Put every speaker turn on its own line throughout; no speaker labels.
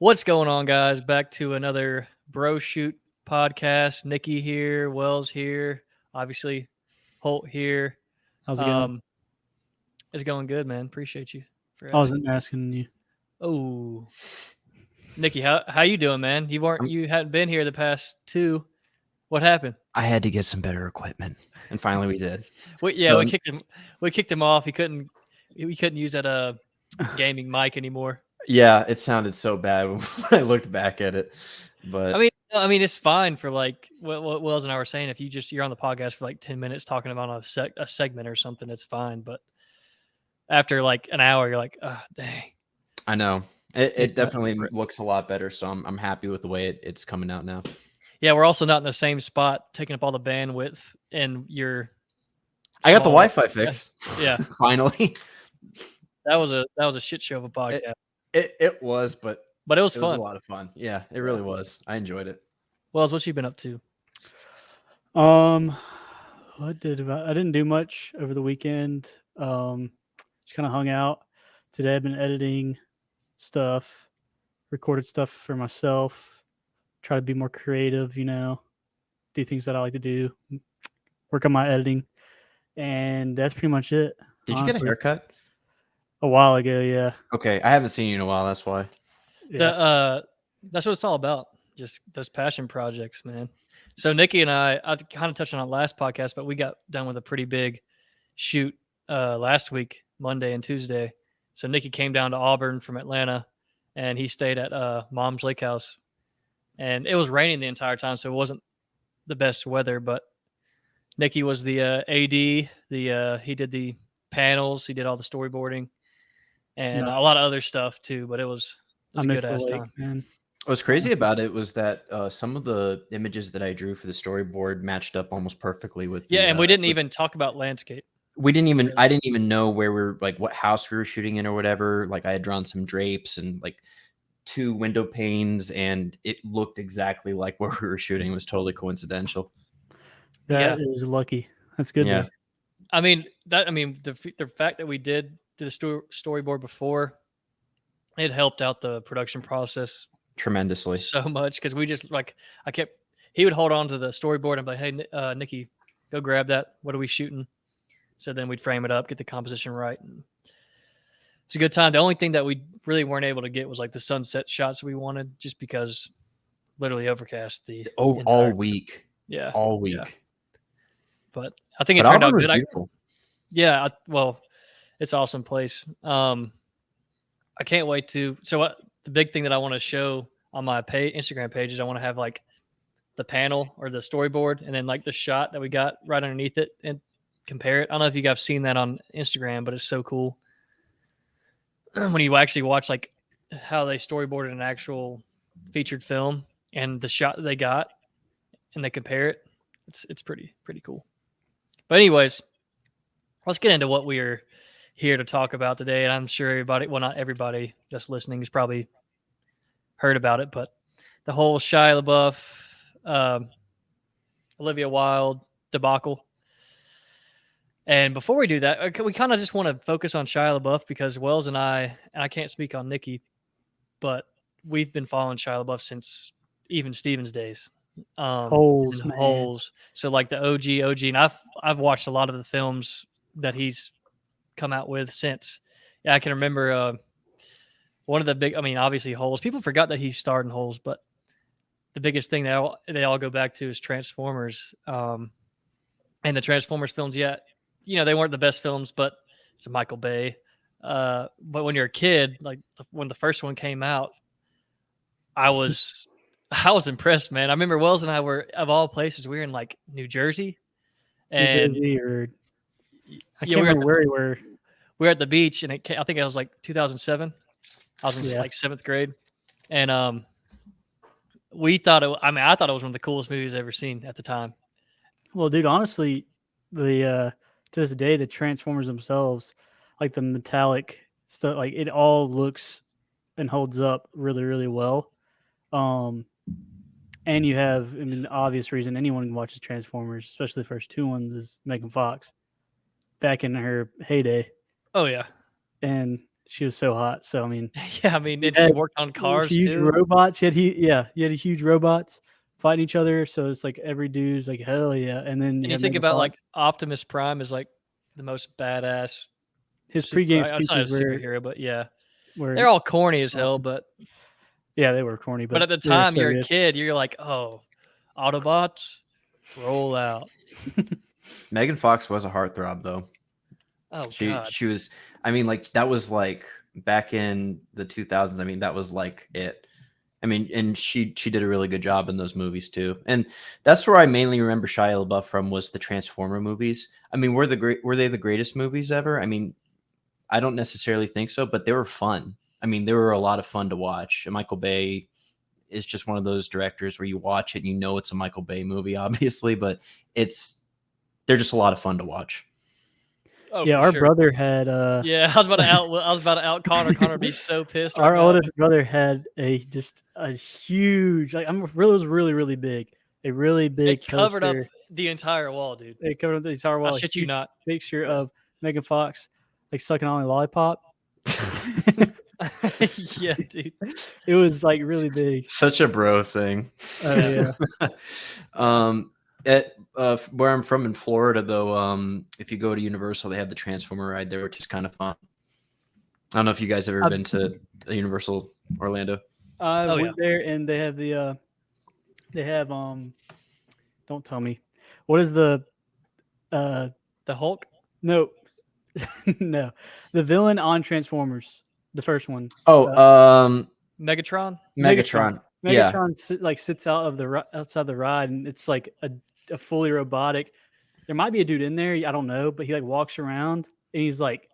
What's going on, guys? Back to another Broshoot Podcast. Nikki here, Wells here, obviously Holt here.
How's it going?
Um, it's going good, man. Appreciate you for
I
asking.
wasn't asking you.
Oh, Nikki, how you doing, man? You hadn't been here the past two. What happened?
I had to get some better equipment, and finally we did.
We kicked him off. He couldn't use that gaming mic anymore.
Yeah, it sounded so bad when I looked back at it. But
I mean, it's fine for like what Wells and I were saying. If you're on the podcast for like 10 minutes talking about a segment or something, it's fine. But after like an hour, you're like, oh, dang.
I know it definitely looks a lot better. So I'm happy with the way it's coming out now.
Yeah, we're also not in the same spot, taking up all the bandwidth, and
I got the Wi-Fi fixed.
Yeah,
finally.
That was a shit show of a podcast.
It was, but
it was fun.
It was a lot of fun. Yeah, it really was. I enjoyed it.
Wells, what you been up to?
I didn't do much over the weekend. Just kind of hung out. Today I've been editing stuff, recorded stuff for myself. Try to be more creative, do things that I like to do, work on my editing, and that's pretty much it.
Did you get a haircut?
A while ago, yeah.
Okay, I haven't seen you in a while. That's why.
Yeah. That's what it's all about. Just those passion projects, man. So Nikki and I kind of touched on it last podcast, but we got done with a pretty big shoot last week, Monday and Tuesday. So Nikki came down to Auburn from Atlanta, and he stayed at Mom's Lake House. And it was raining the entire time, so it wasn't the best weather. But Nikki was the AD. He did the panels. He did all the storyboarding and a lot of other stuff too. But it was a good ass time.
Man.
What's crazy about it was that some of the images that I drew for the storyboard matched up almost perfectly with.
And we didn't even talk about landscape.
I didn't even know where what house we were shooting in or whatever. Like I had drawn some drapes and like 2 window panes, and it looked exactly like where we were shooting. It was totally coincidental.
That is lucky. That's good.
Yeah.
The fact that we did the storyboard before, it helped out the production process
tremendously
so much, because we just he would hold on to the storyboard and be like, hey, Nikki, go grab that. What are we shooting? So then we'd frame it up, get the composition right. And it's a good time. The only thing that we really weren't able to get was like the sunset shots we wanted, just because literally overcast
all week.
Yeah.
All week.
Yeah. But I think it turned out good.
Beautiful.
It's an awesome place. I can't wait to. So the big thing that I want to show on my Instagram page is I want to have like the panel or the storyboard, and then like the shot that we got right underneath it, and compare it. I don't know if you guys have seen that on Instagram, but it's so cool when you actually watch like how they storyboarded an actual featured film and the shot that they got, and they compare it. It's pretty cool. But anyways, let's get into what we're here to talk about today. And I'm sure everybody, well, not everybody just listening, has probably heard about it, but the whole Shia LaBeouf, Olivia Wilde debacle. And before we do that, we kind of just want to focus on Shia LaBeouf, because Wells and I can't speak on Nikki, but we've been following Shia LaBeouf since even Steven's days.
Holes.
So like the OG, and I've watched a lot of the films that he's come out with since. Yeah, I can remember one of the big. I mean, obviously Holes. People forgot that he starred in Holes, but the biggest thing they all go back to is Transformers. And the Transformers films, they weren't the best films, but it's a Michael Bay. But when you're a kid, like when the first one came out, I was impressed, man. I remember Wells and I were, of all places, we were in like New Jersey. And
I can't remember where we were.
We were at the beach, and I think it was like 2007. I was in like 7th grade. And I thought it was one of the coolest movies I've ever seen at the time.
Well, dude, honestly, to this day, the Transformers themselves, like the metallic stuff, like it all looks and holds up really, really well. And you have, the obvious reason anyone watches Transformers, especially the first 2 ones, is Megan Fox back in her heyday.
Oh yeah.
And she was so hot. So I mean,
Yeah, I mean, and
had
she worked on cars
huge
too.
robots. You had huge robots fighting each other. So it's like every dude's like, hell yeah. And then
And you
had
think
Megan
about
Fox.
like Optimus Prime is like the most badass.
His pregame
It's not a
speeches
superhero, but yeah,
were
they're all corny as hell. But
yeah, they were corny.
but at the
they were
time,
so
you're a
good.
kid, you're like, oh, Autobots, roll out.
Megan Fox was a heartthrob though.
Oh God.
She was. I mean, like that was like back in the 2000s. I mean, that was like it. I mean, and she did a really good job in those movies too. And that's where I mainly remember Shia LaBeouf from was the Transformer movies. I mean, were they the greatest movies ever? I mean, I don't necessarily think so, but they were fun. I mean, they were a lot of fun to watch. And Michael Bay is just one of those directors where you watch it and you know it's a Michael Bay movie, obviously, but they're just a lot of fun to watch.
Oh,
yeah,
for
our
sure.
brother had
Yeah, I was about to out Connor. Connor would be so pissed.
our
right now.
oldest brother had a huge, like it was really big. A really big
It covered up
poster.
the entire wall, dude.
It covered up the entire wall.
I
A
shit you
huge
not.
picture of Megan Fox like sucking on a lollipop.
Yeah, dude.
It was like really big.
Such a bro thing.
Oh yeah.
At where I'm from in Florida, though, if you go to Universal, they have the Transformer ride there, which is kind of fun. I don't know if you guys have ever been to Universal Orlando.
I
Oh,
went there and they have don't tell me. What is the
The Hulk.
no no. The villain on Transformers, the first one.
Megatron.
Megatron. Yeah.
Megatron sits out of outside the ride, and it's like a fully robotic. There might be a dude in there, I don't know, but he like walks around and he's like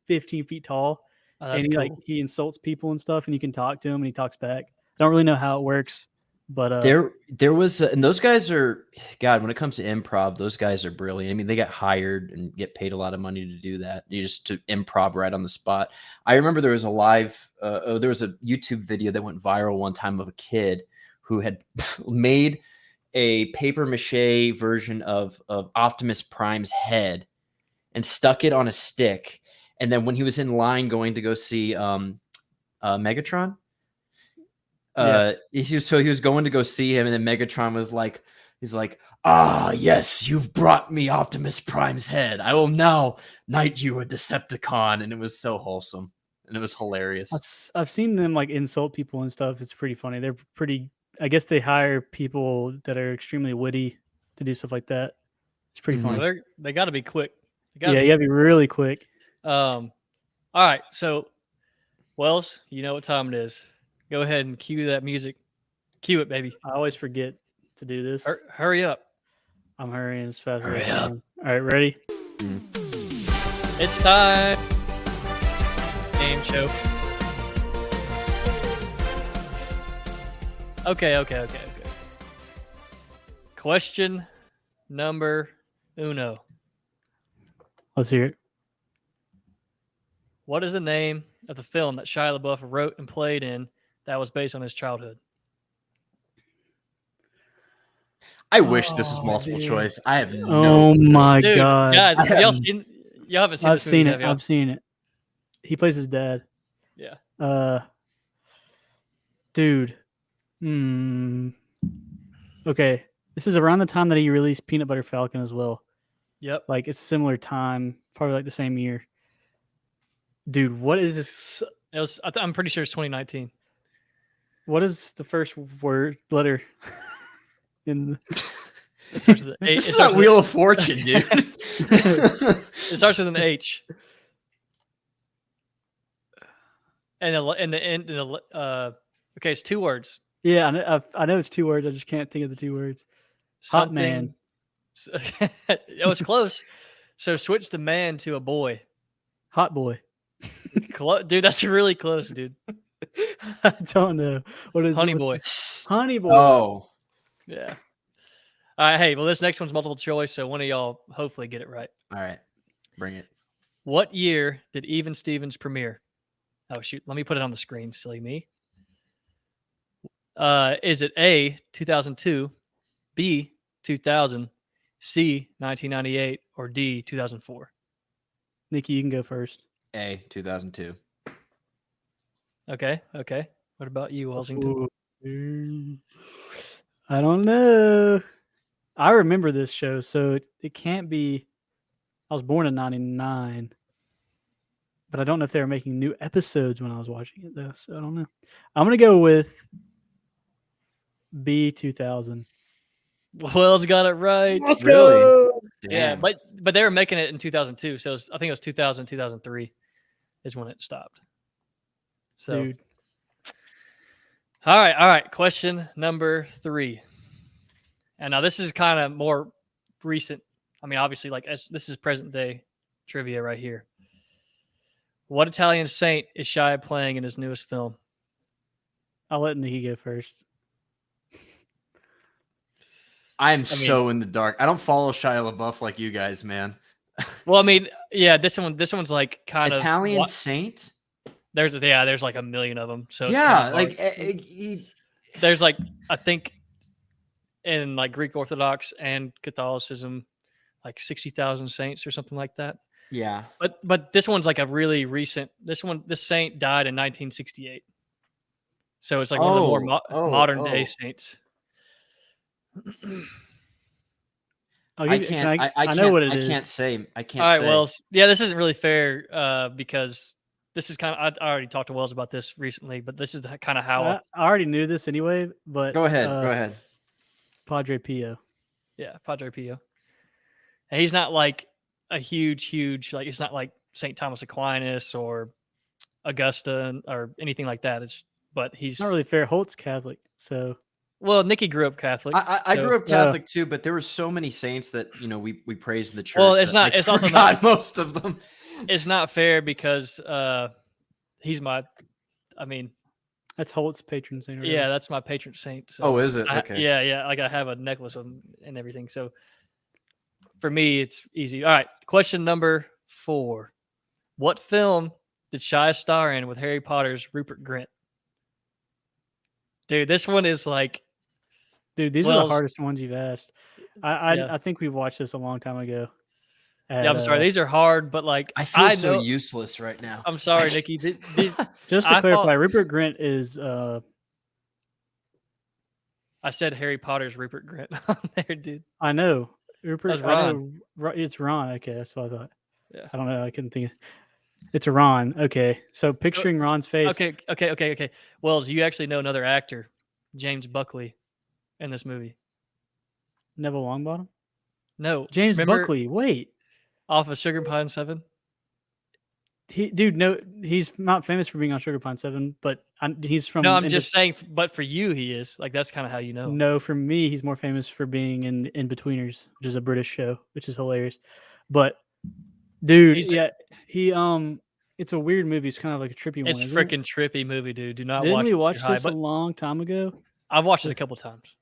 15 feet tall,
Oh, that's
and
cool.
he insults people and stuff, and you can talk to him and he talks back. I don't really know how it works, but
there was, and those guys are, God, when it comes to improv, those guys are brilliant. I mean, they get hired and get paid a lot of money to do that. You just to improv right on the spot. I remember there was there was a YouTube video that went viral one time of a kid who had made a paper mache version of Optimus Prime's head and stuck it on a stick. And then when he was in line going to go see Megatron, he was going to go see him, and then Megatron was like, he's like, "Ah, yes, you've brought me Optimus Prime's head. I will now knight you a Decepticon." And it was so wholesome, and it was hilarious.
I've seen them like insult people and stuff. It's pretty funny. They're pretty. I guess they hire people that are extremely witty to do stuff like that. It's pretty
Mhm.
funny.
They got to be quick.
Yeah, you gotta be really quick.
All right, so Wells, you know what time it is. Go ahead and cue that music. Cue it, baby.
I always forget to do this.
Hurry up.
I'm hurrying as fast as I
Hurry
can.
up.
All right, ready?
It's time. Game show. Okay. Question number uno.
Let's hear it.
What is the name of the film that Shia LaBeouf wrote and played in that was based on his childhood?
I wish this was multiple choice. I have no.
Oh my
Dude,
god,
guys, y'all haven't seen
I've
this movie,
seen
have
it.
y'all?
I've seen it. He plays his dad.
Yeah.
Dude. Okay. This is around the time that he released Peanut Butter Falcon as well.
Yep.
Like it's similar time, probably like the same year. Dude, what is this?
It was. I'm pretty sure it's 2019.
What is the first letter in?
It starts with an H.
This is not Wheel of Fortune, dude.
It starts with an H. And okay, it's 2 words.
Yeah, I know it's 2 words. I just can't think of the 2 words. Hot man.
It was close. So switch the man to a boy.
Hot boy.
Dude, that's really close, dude.
I don't know. What is
Honey
it?
boy.
Honey boy.
Oh,
Yeah. All right. Hey, well, this next one's multiple choice, so one of y'all hopefully get it right.
all right. Bring it.
What year did Even Stevens premiere? Oh, shoot. Let me put it on the screen, silly me. Is it A, 2002, B, 2000, C, 1998, or D, 2004?
Nikki, you can go first.
A, 2002.
Okay. What about you, Wellsington?
Ooh. I don't know. I remember this show, so it can't be. I was born in '99, but I don't know if they were making new episodes when I was watching it, though. So I don't know. I'm gonna go with B2000.
Wells got it right.
Let's
Really?
go.
Yeah,
Damn.
but they were making it in 2002, so I think it was 2000, 2003 is when it stopped. So,
Dude,
all right. Question number 3. And now this is kind of more recent. I mean, obviously, this is present day trivia right here. What Italian saint is Shia playing in his newest film?
I'll let Nikki go first.
I'm so in the dark. I don't follow Shia LaBeouf like you guys, man.
Well, I mean, yeah, this one's like kind
Italian
of
saint.
there's like a million of them. So it's
Yeah,
kind of
like
there's like, I think in like Greek Orthodox and Catholicism, like 60,000 saints or something like that.
yeah.
But this one's like a really recent. This saint died in 1968, so it's like one of the more modern day saints.
I know what it is.
I can't say. I can't
All right,
say.
Wells. Yeah, this isn't really fair because this is kind of. I already talked to Wells about this recently, but this is kind of how.
I already knew this anyway, but
Go ahead.
Padre Pio.
Yeah, Padre Pio. And he's not like a huge like. It's not like Saint Thomas Aquinas or Augusta or anything like that. But he's
Not really fair. Holt's Catholic, so
well. Nikki grew up Catholic.
I grew up Catholic too, but there were so many saints that we praised in the church.
Well, it's
that
not.
I
It's also
forgot
not.
most of them.
It's not fair because he's my. I mean,
that's Holt's patron saint.
yeah, that's my patron saint. So
Oh, is it? Okay.
yeah. Like I have a necklace of him and everything. So for me, it's easy. All right. Question number 4. What film did Shia star in with Harry Potter's Rupert Grint? Dude, this one is like.
Dude, these are the hardest ones you've asked. I think we watched this a long time ago.
Yeah, I'm sorry. These are hard, but like
I feel so useless right now.
I'm sorry, Nikki.
Just to clarify, Rupert Grint is.
I said Harry Potter's Rupert Grint on there, dude.
I know Rupert.
That's Ron.
I know, it's Ron. Okay, that's what I thought.
Yeah.
I don't know. I couldn't think. It's a Ron. Okay, so picturing Ron's face.
Okay. Wells, you actually know another actor, James Buckley, in this movie.
Neville Longbottom.
No,
James Buckley. Wait.
Off of Sugar Pine 7?
No, he's not famous for being on Sugar Pine 7, but he's from.
No, I'm just saying, but for you, he is. Like, that's kind of how you know.
No, for me, he's more famous for being in In-Betweeners, which is a British show, which is hilarious. But, dude, it's a weird movie. It's kind of like a trippy one.
It's freaking trippy movie, dude. Do not
Didn't
watch
we watch this
a
long time ago?
I've watched it a couple times.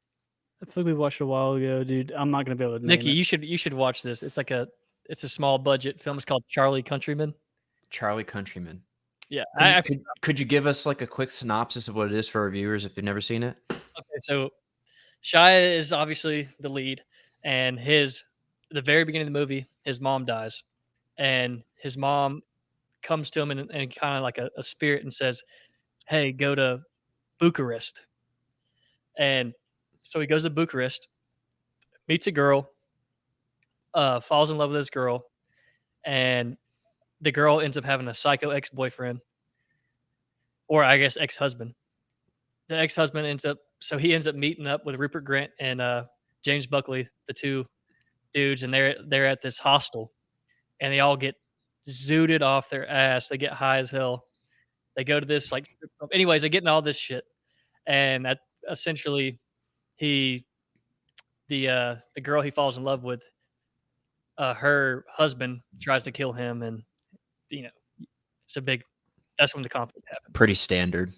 I feel like we watched it a while ago, dude. I'm not going to be able to name
Nikki,
it.
you should watch this. It's a small budget film. It's called Charlie Countryman.
Charlie Countryman.
Yeah.
Could you give us like a quick synopsis of what it is for our viewers if they've never seen it?
Okay, so Shia is obviously the lead, and the very beginning of the movie, his mom dies, and his mom comes to him and kind of like a spirit and says, "Hey, go to Bucharest." And so he goes to Bucharest, meets a girl, falls in love with this girl, and the girl ends up having a psycho ex-boyfriend, or I guess ex-husband. The ex-husband ends up meeting up with Rupert Grint and James Buckley, the two dudes, and they're at this hostel, and they all get zooted off their ass. They get high as hell. They go to this anyways, they're getting all this shit, and essentially the girl he falls in love with, her husband tries to kill him, and that's when the conflict happened.
Pretty standard.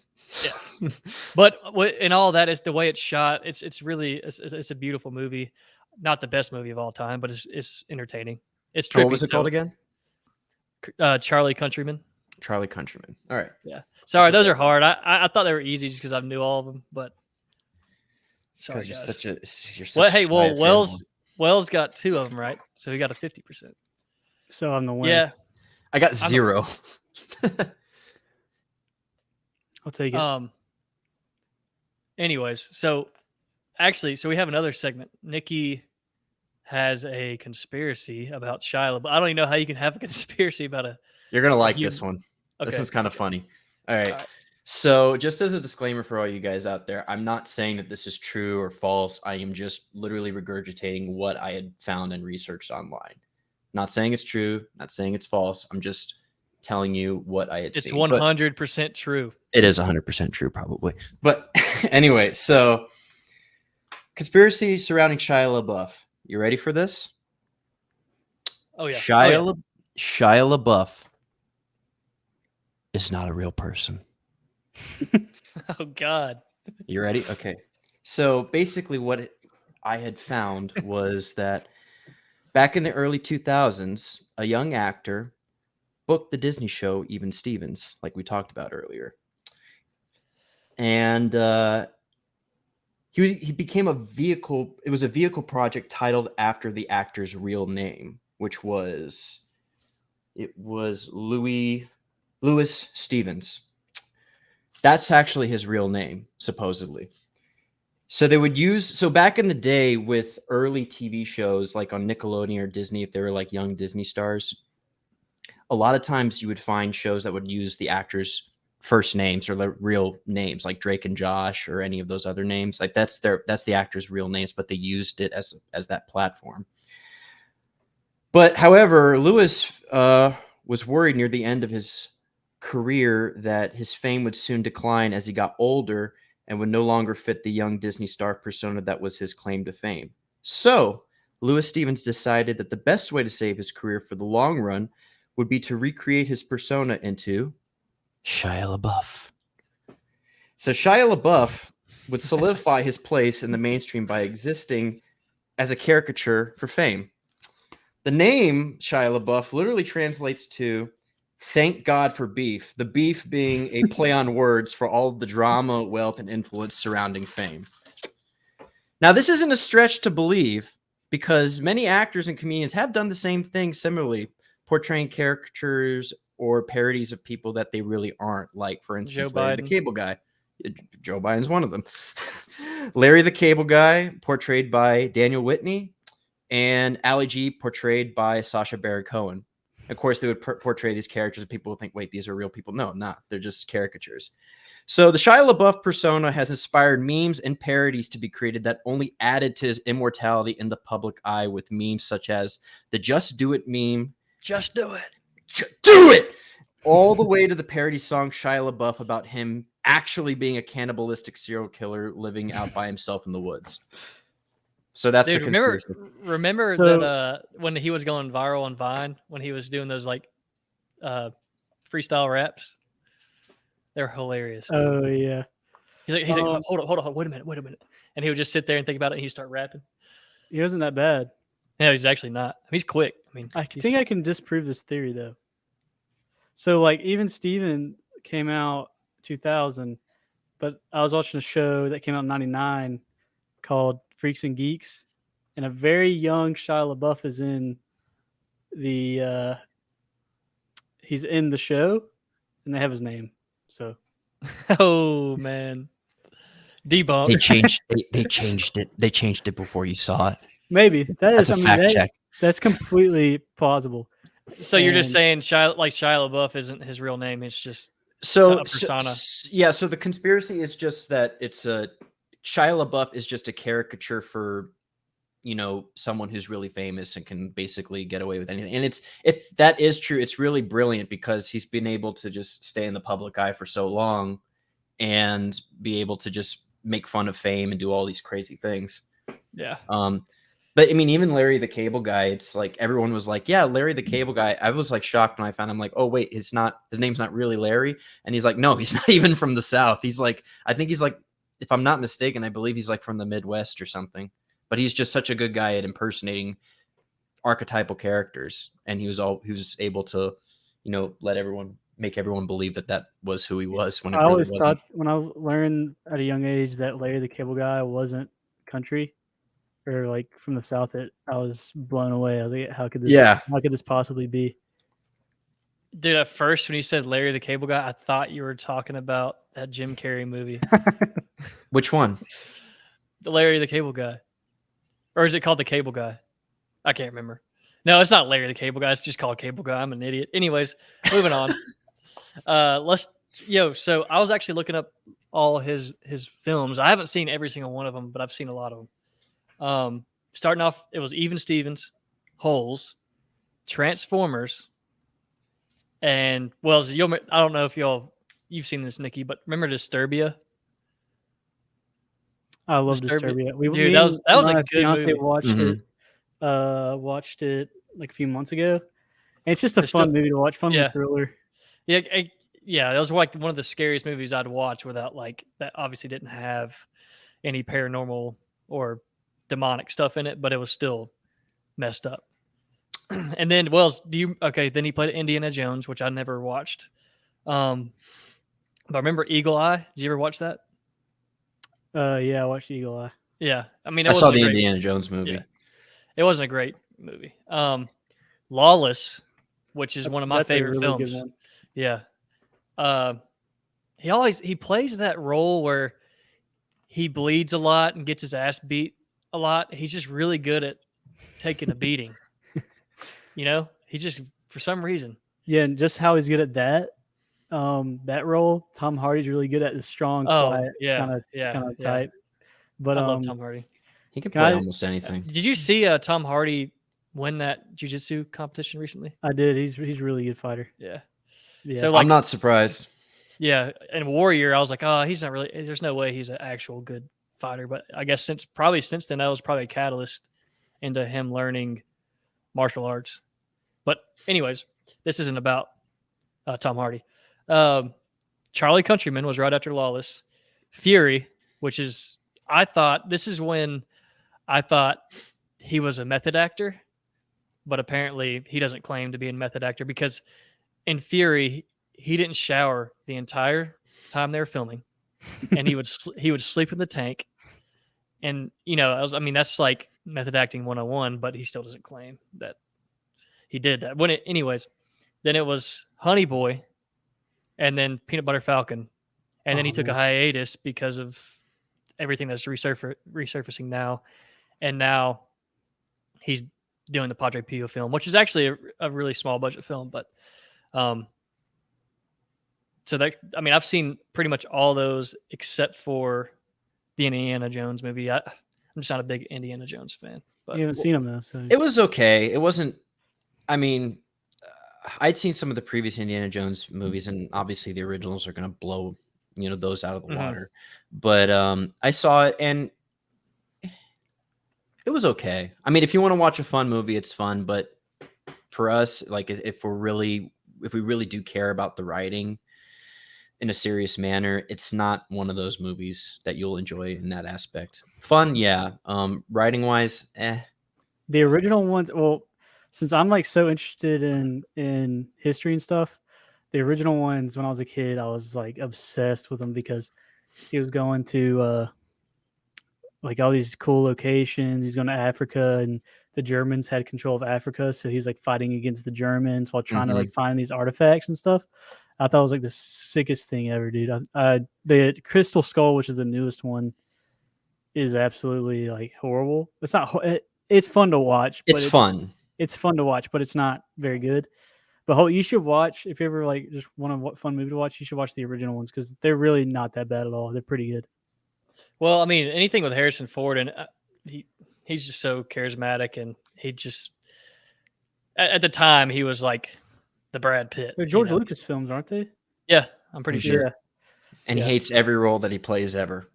Yeah. But in all that is the way it's shot. It's really a beautiful movie. Not the best movie of all time, but it's entertaining. It's trippy.
What was it called again?
Charlie Countryman.
Charlie Countryman. All right.
Yeah. Sorry, those are hard. I thought they were easy just because I knew all of them, but sorry, guys.
You're such
Wells got 2 of them right, so he got a 50%.
So I'm the winner.
Yeah.
I got 0.
I'll take it.
Anyways, so we have another segment. Nikki has a conspiracy about Shia LaBeouf. I don't even know how you can have a conspiracy about a.
You're gonna like
you-
this one.
Okay,
This one's kind of funny. All right.
All right.
So, just as a disclaimer for all you guys out there, I'm not saying that this is true or false. I am just literally regurgitating what I had found and researched online. Not saying it's true, not saying it's false. I'm just telling you what I had
It's
seen.
100% true.
It is 100% true, probably. But anyway, so conspiracy surrounding Shia LaBeouf. You ready for this?
Oh yeah.
Shia LaBeouf is not a real person.
Oh God.
You ready? Okay. So basically, what I had found was that back in the early 2000s, a young actor booked the Disney show Even Stevens, like we talked about earlier. And he became a vehicle. It was a vehicle project titled after the actor's real name, which was Louis Stevens. That's actually his real name, supposedly. So they would back in the day with early TV shows like on Nickelodeon or Disney, if they were like young Disney stars, a lot of times you would find shows that would use the actors' first names or their real names, like Drake and Josh or any of those other names. Like that's the actors' real names, but they used it as that platform. But however, Lewis was worried near the end of his career that his fame would soon decline as he got older and would no longer fit the young Disney star persona that was his claim to fame. So Louis Stevens decided that the best way to save his career for the long run would be to recreate his persona into Shia LaBeouf. So Shia LaBeouf would solidify his place in the mainstream by existing as a caricature for fame. The name Shia LaBeouf literally translates to "thank God for beef," the beef being a play on words for all of the drama, wealth, and influence surrounding fame. Now, this isn't a stretch to believe because many actors and comedians have done the same thing similarly, portraying caricatures or parodies of people that they really aren't, like, for instance, Larry the Cable Guy. Joe Biden's one of them. Larry the Cable Guy, portrayed by Daniel Whitney, and Ali G, portrayed by Sacha Baron Cohen. Of course, they would portray these characters and people would think, wait, these are real people. No, not. They're just caricatures. So the Shia LaBeouf persona has inspired memes and parodies to be created that only added to his immortality in the public eye, with memes such as the Just Do It meme.
Just do it.
Do it! All the way to the parody song Shia LaBeouf about him actually being a cannibalistic serial killer living out by himself in the woods. So that's the conspiracy.
Remember that when he was going viral on Vine, when he was doing those like freestyle raps, they're hilarious. Dude.
Oh yeah.
He's like, hold on, wait a minute, and he would just sit there and think about it, and he'd start rapping.
He wasn't that bad.
No, he's actually not. He's quick. I mean,
I think I can disprove this theory though. So like Even Steven came out 2000, but I was watching a show that came out in 99 called Freaks and Geeks, and a very young Shia LaBeouf is in the he's in the show, and they have his name. So,
oh man, debunk.
They changed it. They changed it before you saw it.
Maybe
That's a fact check.
That's completely plausible.
So you're just saying Shia LaBeouf isn't his real name? It's just
a
persona.
So the conspiracy is just that it's a Shia LaBeouf is just a caricature for, someone who's really famous and can basically get away with anything. And if that is true, it's really brilliant because he's been able to just stay in the public eye for so long and be able to just make fun of fame and do all these crazy things.
Yeah.
But I mean, even Larry the Cable Guy, it's like everyone was like, yeah, Larry the Cable Guy. I was like shocked when I found him, like, oh wait, his name's not really Larry. And he's like, no, he's not even from the South. He's like, I think he's like, if I'm not mistaken, I believe he's like from the Midwest or something. But he's just such a good guy at impersonating archetypal characters, and he was able to, make everyone believe that was who he was. When I always thought,
when I learned at a young age that Larry the Cable Guy wasn't country or like from the South, I was blown away. I was like, how could this possibly be?
Dude, at first when you said Larry the Cable Guy, I thought you were talking about that Jim Carrey movie,
Which one?
the Larry the Cable Guy, or is it called the Cable Guy? I can't remember. No, it's not Larry the Cable Guy. It's just called Cable Guy. I'm an idiot. Anyways, moving on. So I was actually looking up all his films. I haven't seen every single one of them, but I've seen a lot of them. Starting off, it was Even Stevens, Holes, Transformers, and I don't know if you've seen this, Nikki, but remember Disturbia?
I love Disturbia.
Dude, that was a good movie.
Watched it like a few months ago. And it's just a fun movie to watch, fun thriller.
Yeah, that was like one of the scariest movies I'd watch without that obviously didn't have any paranormal or demonic stuff in it, but it was still messed up. And then then he played Indiana Jones, which I never watched. But I remember Eagle Eye. Did you ever watch that?
Yeah, I watched Eagle Eye.
Yeah. I mean,
I saw the Indiana Jones movie.
Yeah. It wasn't a great movie. Lawless, which is one of my favorite films. Yeah. He plays that role where he bleeds a lot and gets his ass beat a lot. He's just really good at taking a beating. He just, for some reason.
Yeah, and just how he's good at that role. Tom Hardy's really good at the strong, quiet kind of type. But
I love Tom Hardy.
He can play almost anything.
Did you see Tom Hardy win that jiu-jitsu competition recently?
I did. He's a really good fighter.
Yeah.
So I'm not surprised.
Yeah, and Warrior, I was like, oh, he's not really. There's no way he's an actual good fighter. But I guess since then, that was probably a catalyst into him learning martial arts. But anyways, this isn't about Tom Hardy. Charlie Countryman was right after Lawless. Fury, which is, this is when I thought he was a method actor, but apparently he doesn't claim to be a method actor because in Fury, he didn't shower the entire time they were filming, and he would sleep in the tank. And that's like method acting 101, but he still doesn't claim that he did that. Then it was Honey Boy, and then Peanut Butter Falcon, and then he took a hiatus because of everything that's resurfacing now, and now he's doing the Padre Pio film, which is actually a really small budget film, but I've seen pretty much all those except for the Indiana Jones movie. I'm just not a big Indiana Jones fan. But
you haven't seen them though, so
it was okay. It wasn't. I mean, I'd seen some of the previous Indiana Jones movies, and obviously the originals are going to blow, those out of the water. But I saw it, and it was okay. I mean, if you want to watch a fun movie, it's fun. But for us, like if we really do care about the writing in a serious manner, it's not one of those movies that you'll enjoy in that aspect. Fun, yeah. Writing wise,
The original ones, well, since I'm like so interested in history and stuff, the original ones when I was a kid, I was like obsessed with them because he was going to like all these cool locations. He's going to Africa, and the Germans had control of Africa, so he's like fighting against the Germans while trying to like find these artifacts and stuff. I thought it was like the sickest thing ever, dude. The Crystal Skull, which is the newest one, is absolutely like horrible. It's not. It's fun to watch. But
it's fun.
It's fun to watch, but it's not very good. But you should watch, if you ever like just want a fun movie to watch, you should watch the original ones because they're really not that bad at all. They're pretty good.
Well, I mean, anything with Harrison Ford, and he's just so charismatic, and he just at the time he was like the Brad Pitt.
They're George Lucas films, aren't they?
Yeah, I'm pretty sure.
Yeah.
And he hates every role that he plays ever.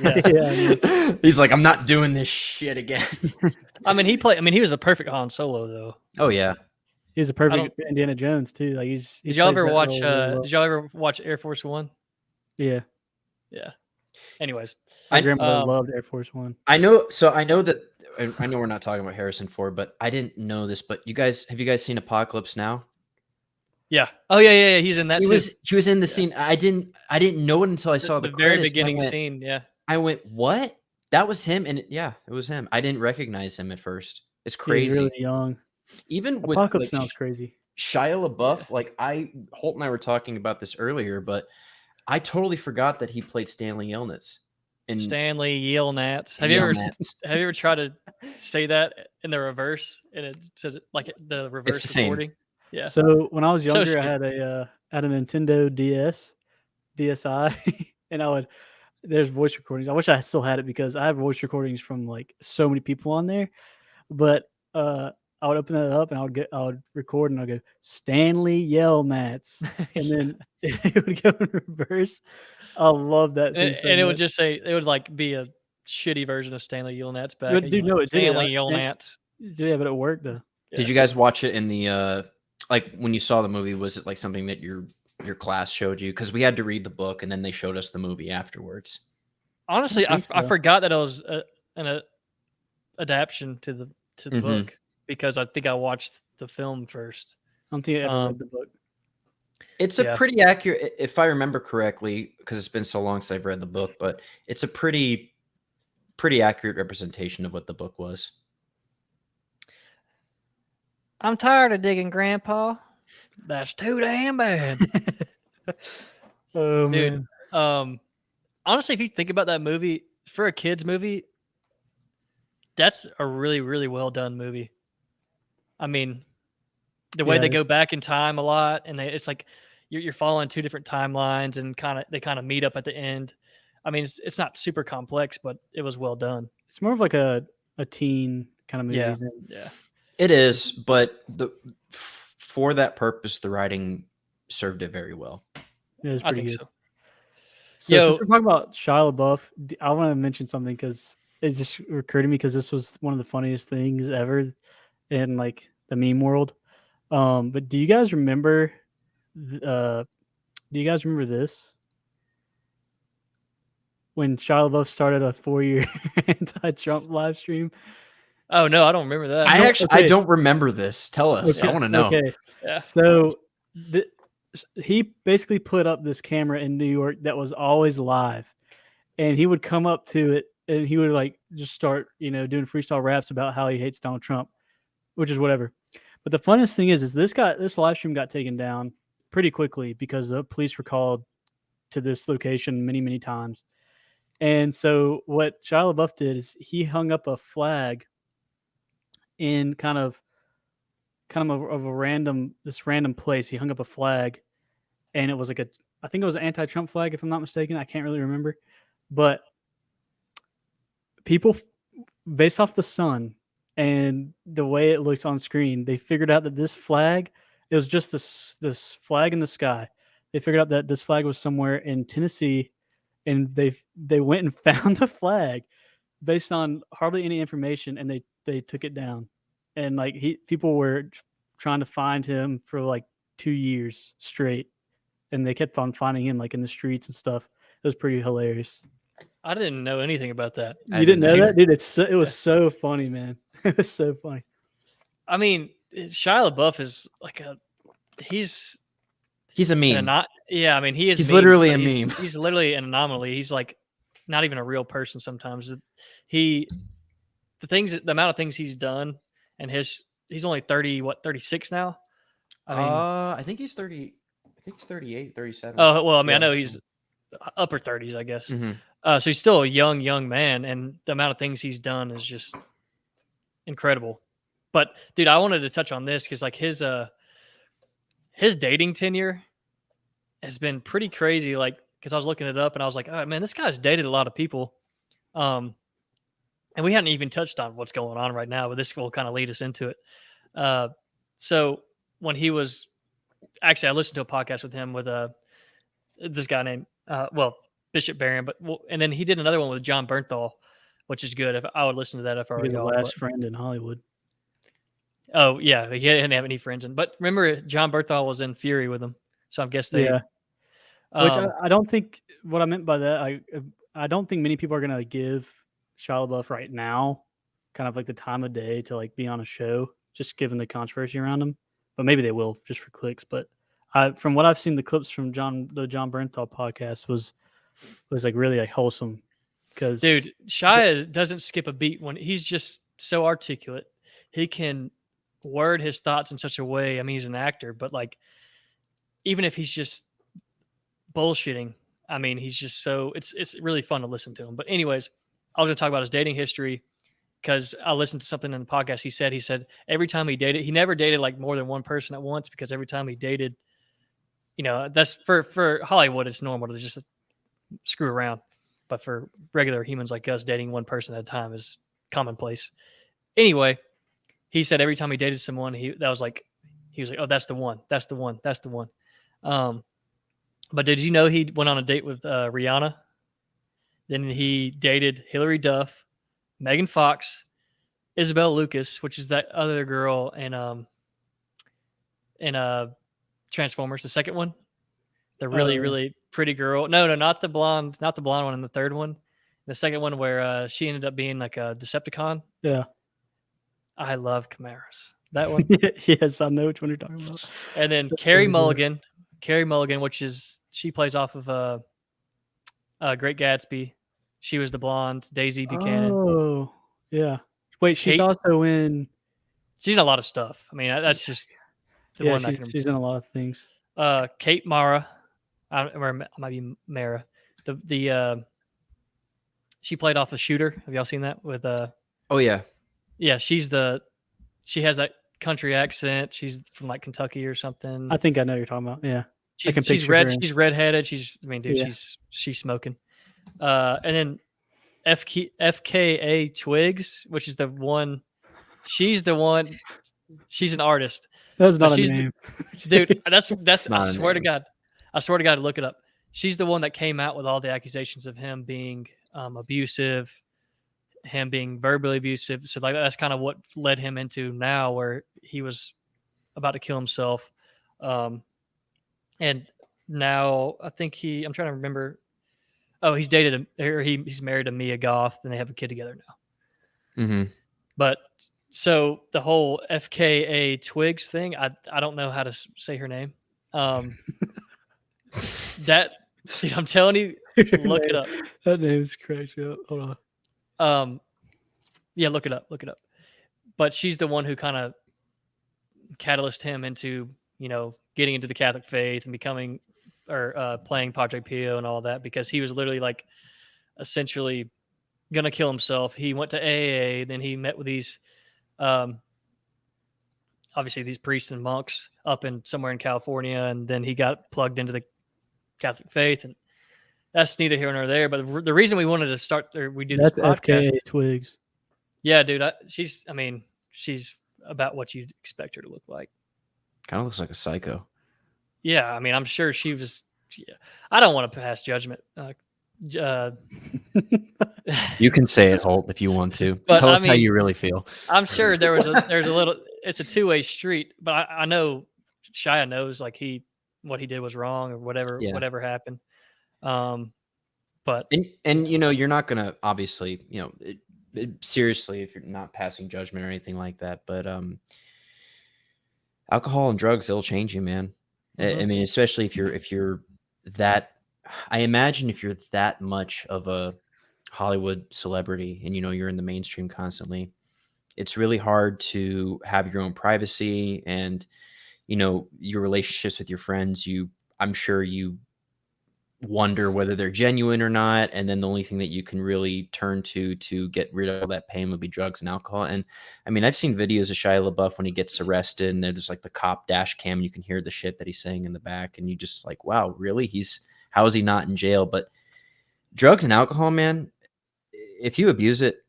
Yeah.
He's like, I'm not doing this shit again.
he was a perfect Han Solo though.
Oh yeah.
He's a perfect Indiana Jones too. Like
Did y'all ever watch Air Force One?
Yeah.
Yeah. Anyways,
my grandmother loved Air Force One.
I know that I know we're not talking about Harrison Ford, but I didn't know this. But have you guys seen Apocalypse Now?
Yeah. Oh yeah. He's in that.
He was in the scene. I didn't know it until I saw the
very beginning scene. Yeah.
I went, what? That was him, and it was him. I didn't recognize him at first. It's crazy.
He's really young.
Even with
Apocalypse Now is crazy.
Shia LaBeouf, Holt and I were talking about this earlier, but I totally forgot that he played Stanley Yelnats. And
Stanley Yelnats. Have you ever tried to say that in the reverse, and it says it like the reverse
the
recording?
same.
Yeah.
So when I was
So
younger, I had a Nintendo DSi, and there's voice recordings. I wish I still had it because I have voice recordings from like so many people on there. But I would open that up and I would record and I'd go Stanley Yelnats, and then it would go in reverse. I love that thing so
and it would
much.
just say it would like be a shitty version of Stanley Yelnats back.
But
and
dude,
you're
no,
like,
it did.
Stanley Yelnats.
Yeah, but it worked though.
Did you guys watch it in the like when you saw the movie? Was it like something that your class showed you? Because we had to read the book and then they showed us the movie afterwards.
Honestly, I
think so.
forgot that it was an adaptation to the
Mhm.
book because I think I watched the film first.
I don't think I ever read the book.
It's a
Yeah.
pretty accurate, if I remember correctly, because it's been so long since I've read the book, but it's a pretty accurate representation of what the book was.
I'm tired of digging, Grandpa. That's too damn bad.
Oh
Dude,
man.
honestly, if you think about that movie, for a kid's movie, that's a really, really well done movie. I mean, the way
Yeah.
they go back in time a lot, and it's like you're following two different timelines, and they kind of meet up at the end. I mean, it's not super complex, but it was well done.
It's more of like a teen kind of movie.
Yeah.
than-
Yeah.
It is, but for that purpose, the writing served it very well.
It was
I
pretty
think
good.
so.
So
Yo-
since we're talking about Shia LaBeouf, I want to mention something because it just occurred to me because this was one of the funniest things ever in like the meme world. But do you guys remember? Do you guys remember this? When Shia LaBeouf started a 4-year anti-Trump live stream.
Oh no, I don't remember that.
I don't remember this. Tell us. I want to know.
Okay.
Yeah.
So he basically put up this camera in New York that was always live, and he would come up to it and he would like just start, doing freestyle raps about how he hates Donald Trump, which is whatever. But the funniest thing is this live stream got taken down pretty quickly because the police were called to this location many, many times. And so what Shia LaBeouf did is he hung up a flag in kind of a random place. He hung up a flag, and it was like I think it was an anti-Trump flag, if I'm not mistaken. I can't really remember, but people, based off the sun and the way it looks on screen, they figured out that this flag, it was just this flag in the sky. They figured out that this flag was somewhere in Tennessee, and they went and found the flag based on hardly any information, and they took it down. And like people were trying to find him for like 2 years straight, and they kept on finding him like in the streets and stuff. It was pretty hilarious.
I didn't know anything about that.
You didn't know that, dude? It was so funny, man. It was so funny.
I mean, Shia LaBeouf is like he's
a meme.
Yeah, I mean, he is.
He's literally a meme.
He's literally an anomaly. He's like not even a real person sometimes. The amount of things he's done, and he's only 36 now.
I think he's 30. I think he's 38, 37.
Oh well, I mean, I know he's upper 30s, I guess.
Mm-hmm.
So he's still a young man, and the amount of things he's done is just incredible. But dude, I wanted to touch on this because like his dating tenure has been pretty crazy. Like, because I was looking it up and I was like, oh man, this guy's dated a lot of people. And we hadn't even touched on what's going on right now, but this will kind of lead us into it. So when he was actually, I listened to a podcast with him with this guy named Bishop Barron, and then he did another one with John Bernthal, which is good. If I would listen to that if I were
the last friend in Hollywood.
Oh yeah, he didn't have any friends but remember John Bernthal was in Fury with him, so I guess they.
Yeah. Which I don't think what I meant by that. I don't think many people are gonna give Shia LaBeouf right now kind of like the time of day to like be on a show, just given the controversy around him. But maybe they will just for clicks. But from what I've seen, the clips from the John Bernthal podcast was like really like wholesome. Because
dude, Shia doesn't skip a beat when he's just so articulate. He can word his thoughts in such a way. I mean, he's an actor, but like even if he's just bullshitting, I mean, he's just so it's really fun to listen to him. But anyways, I was going to talk about his dating history because I listened to something in the podcast. He said every time he dated, he never dated like more than one person at once because every time he dated, that's for Hollywood, it's normal to just screw around. But for regular humans like us, dating one person at a time is commonplace. Anyway, he said every time he dated someone, he was like, oh, that's the one, that's the one, that's the one. But did you know he went on a date with Rihanna? Then he dated Hilary Duff, Megan Fox, Isabel Lucas, which is that other girl in Transformers, the second one. The really pretty girl. No, not the blonde one in the third one. The second one where she ended up being like a Decepticon.
Yeah.
I love Camaros. That one.
Yes, I know which one you're talking about.
And then Carrie Mulligan, which is she plays off of Great Gatsby. She was the blonde Daisy Buchanan.
Oh, yeah. Wait, she's also in.
She's in a lot of stuff. I mean, that's just the one.
She's in a lot of things.
Kate Mara, or it might be Mara. She played off the Shooter. Have y'all seen that with?
Oh yeah.
Yeah, she has that country accent. She's from like Kentucky or something.
I think I know what you're talking about. Yeah.
She's redheaded. She's smoking. And then FKA Twigs, which is the one. She's the one. She's an artist.
That's not a name,
dude. That's. I swear to God, look it up. She's the one that came out with all the accusations of him being abusive, him being verbally abusive. So like that's kind of what led him into now where he was about to kill himself. And now I think I'm trying to remember. Oh, he's married to Mia Goth and they have a kid together now.
Mm-hmm.
But so the whole FKA Twigs thing, I don't know how to say her name. That dude, I'm telling you, look it up.
That name's crazy. Hold
on. Yeah, look it up. But she's the one who kind of catalyzed him into, getting into the Catholic faith and becoming or playing Padre Pio and all that because he was literally like essentially gonna kill himself. He went to AA, then he met with these obviously these priests and monks up in somewhere in California, and then he got plugged into the Catholic faith, and that's neither here nor there. But the reason we wanted to start we do this podcast.
FKA Twigs.
Yeah, dude. She's about what you'd expect her to look like.
Kind of looks like a psycho.
Yeah, I mean, I'm sure she was. Yeah. I don't want to pass judgment.
You can say it, Holt, if you want to.
But,
Tell us how you really feel.
I'm sure there's a little. It's a two-way street, but I know Shia knows like what he did was wrong or whatever happened. But
you're not gonna obviously seriously if you're not passing judgment or anything like that, but alcohol and drugs, they'll change you, man.
Mm-hmm.
I mean, especially if you're that. I imagine if you're that much of a Hollywood celebrity and you're in the mainstream constantly, it's really hard to have your own privacy and your relationships with your friends. I'm sure you wonder whether they're genuine or not, and then the only thing that you can really turn to get rid of that pain would be drugs and alcohol. And I mean, I've seen videos of Shia LaBeouf when he gets arrested and there's like the cop dash cam and you can hear the shit that he's saying in the back, and you just like, wow, really? How is he not in jail? But drugs and alcohol, man, if you abuse it,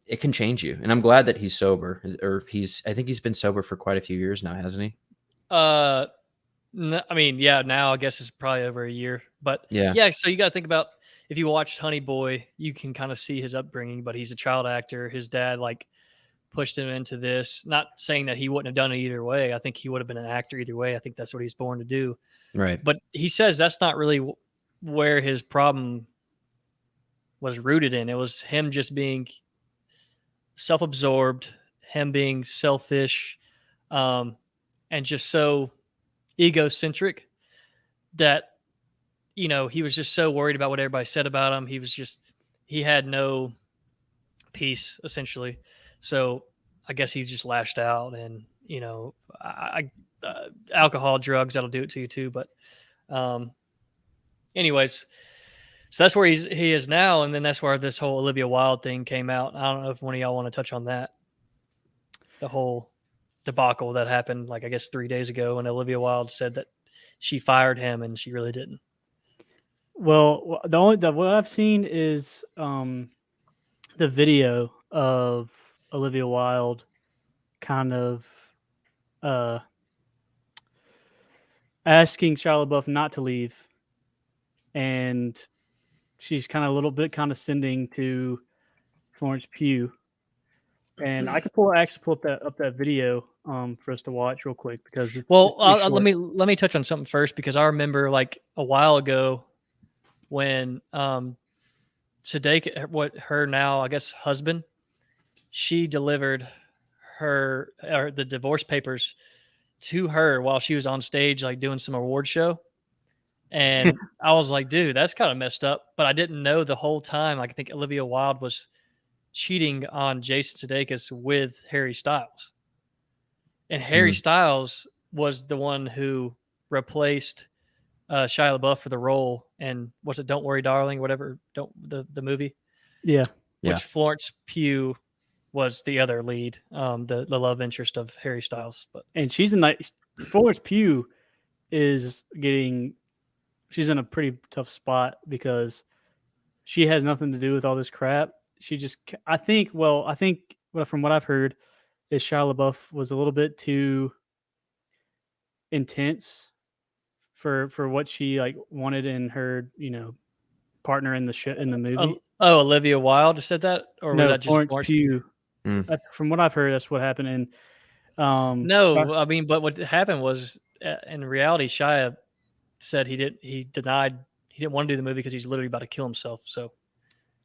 it can change you. And I'm glad that he's sober, or I think he's been sober for quite a few years now, hasn't he?
No, I mean, yeah, now I guess it's probably over a year, but yeah. So you got to think about, if you watch Honey Boy, you can kind of see his upbringing, but he's a child actor. His dad like pushed him into this, not saying that he wouldn't have done it either way. I think he would have been an actor either way. I think that's what he's born to do.
Right.
But he says that's not really where his problem was rooted in. It was him just being self-absorbed, him being selfish, and just so egocentric that he was just so worried about what everybody said about him. He had no peace essentially. So I guess he just lashed out, and alcohol, drugs, that'll do it to you too. But anyways, so that's where he is now, and then that's where this whole Olivia Wilde thing came out. I don't know if one of y'all want to touch on that. The whole debacle that happened, like I guess 3 days ago, when Olivia Wilde said that she fired him, and she really didn't.
Well, what I've seen is the video of Olivia Wilde kind of asking Shia LaBeouf not to leave, and she's kind of a little bit condescending to Florence Pugh. And I could pull that video for us to watch real quick because it's
let me touch on something first, because I remember like a while ago when Sudeikis, her now I guess husband, she delivered the divorce papers to her while she was on stage like doing some award show. And I was like, dude, that's kind of messed up. But I didn't know the whole time. Like, I think Olivia Wilde was cheating on Jason Sudeikis with Harry Styles. And Harry Styles was the one who replaced Shia LaBeouf for the role. And was it Don't Worry, Darling, whatever, the movie?
Yeah.
Which Florence Pugh was the other lead, the love interest of Harry Styles.
And she's Florence Pugh she's in a pretty tough spot because she has nothing to do with all this crap. She just, I think from what I've heard is Shia LaBeouf was a little bit too intense for what she like wanted in her, partner in the movie.
Olivia Wilde said that, or was that just
Florence Pugh? From what I've heard, that's what happened. And
I mean, but what happened was, in reality, Shia said he denied he didn't want to do the movie because he's literally about to kill himself. So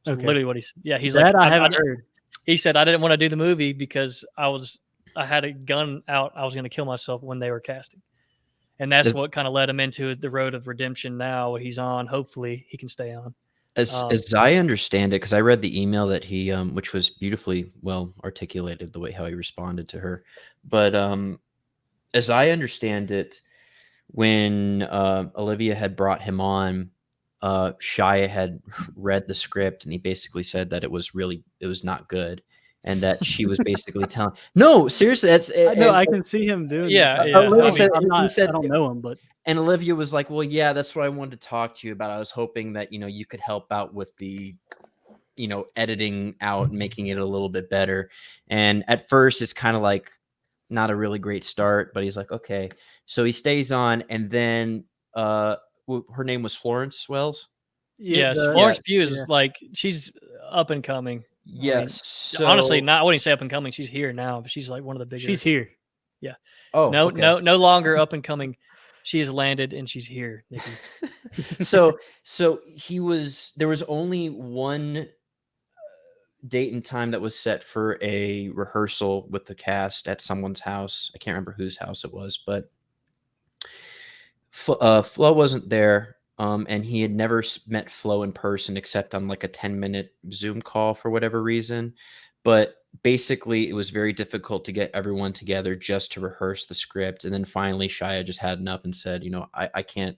literally what he's he's
that
like,
I haven't heard.
He said, I didn't want to do the movie because I had a gun out. I was going to kill myself when they were casting. And that's what kind of led him into the road of redemption now, what he's on. Hopefully he can stay on.
As I understand it, because I read the email that he, which was beautifully well articulated, the way how he responded to her. But as I understand it, when Olivia had brought him on, Shia had read the script, and he basically said that it was not good, and that she was basically telling. No, seriously, that's.
I can see him doing.
Yeah,
that.
yeah.
I don't know him, but.
And Olivia was like, well, yeah, that's what I wanted to talk to you about. I was hoping that, you could help out with the, editing out and making it a little bit better. And at first it's kind of like not a really great start, but he's like, okay. So he stays on, and then her name was Florence Wells.
Yes, Florence Pugh is like, she's up and coming.
Yes.
I mean, honestly, I wouldn't say up and coming. She's here now, but she's like one of the biggest.
She's here.
Yeah.
Oh,
no,
okay.
no longer up and coming. She has landed and she's here, Nikki.
So there was only one date and time that was set for a rehearsal with the cast at someone's house. I can't remember whose house it was, but Flo wasn't there. And he had never met Flo in person except on like a 10-minute Zoom call for whatever reason. But basically, it was very difficult to get everyone together just to rehearse the script. And then finally, Shia just had enough and said, I can't,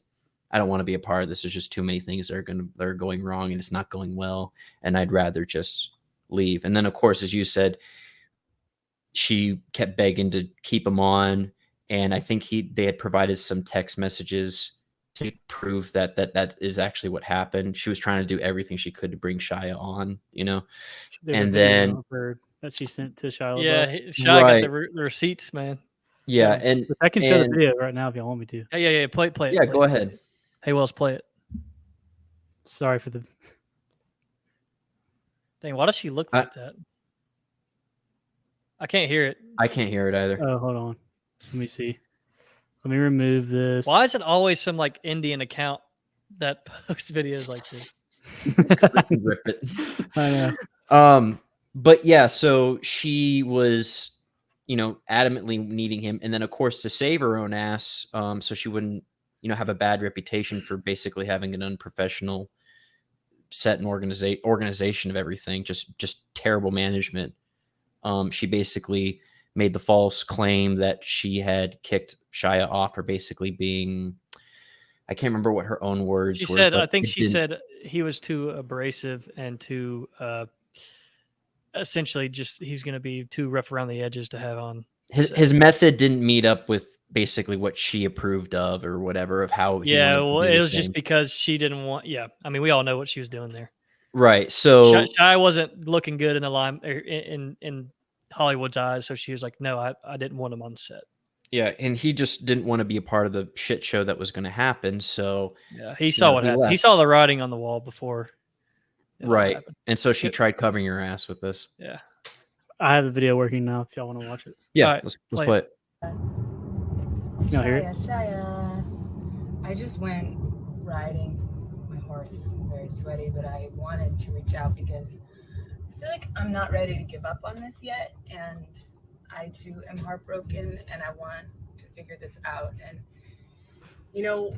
I don't want to be a part of this. There's just too many things that are going wrong, and it's not going well. And I'd rather just leave. And then, of course, as you said, she kept begging to keep him on. And I think they had provided some text messages to prove that is actually what happened. She was trying to do everything she could to bring Shia on, and then
that she sent to Shia LaBeouf.
Yeah, Shia got the receipts, man.
Yeah, and
I can show the video right now if you want me to.
Yeah. Play it.
Yeah, go ahead.
Hey, Wells, play it.
Sorry for the.
Dang, why does she look like that? I can't hear it.
I can't hear it either.
Oh, hold on. Let me see. Let me remove this.
Why is it always some like Indian account that posts videos like this?
I can rip it.
I know.
But yeah, so she was, adamantly needing him, and then of course to save her own ass, so she wouldn't, have a bad reputation for basically having an unprofessional set and organization of everything, just terrible management. She basically made the false claim that she had kicked Shia off for basically being I can't remember what her own words
She
were.
said,
but
I think
it
she
didn't-
said he was too abrasive and too, essentially just, he was going to be too rough around the edges to have on.
his method didn't meet up with basically what she approved of or whatever of how he
Yeah,
wanted to
well,
do
it
the
was just
thing.
because she didn't want. Yeah, I mean, we all know what she was doing there.
Right. So
Shia wasn't looking good in the line in Hollywood's eyes, so she was like, "No, I didn't want him on set."
yeah, and he just didn't want to be a part of the shit show that was going to happen. So
Yeah, he saw what
he
happened. He
left.
saw the writing on the wall before. it all
Right.
happened.
And so she
Yep.
tried covering your ass with this.
Yeah.
I have the video working now. If y'all want to watch it,
Yeah,
All right,
let's
play
play
it.
it.
y'all hear it?
Shia. I just went riding my horse, very sweaty, but I wanted to reach out because I feel like I'm not ready to give up on this yet, and I too am heartbroken, and I want to figure this out. And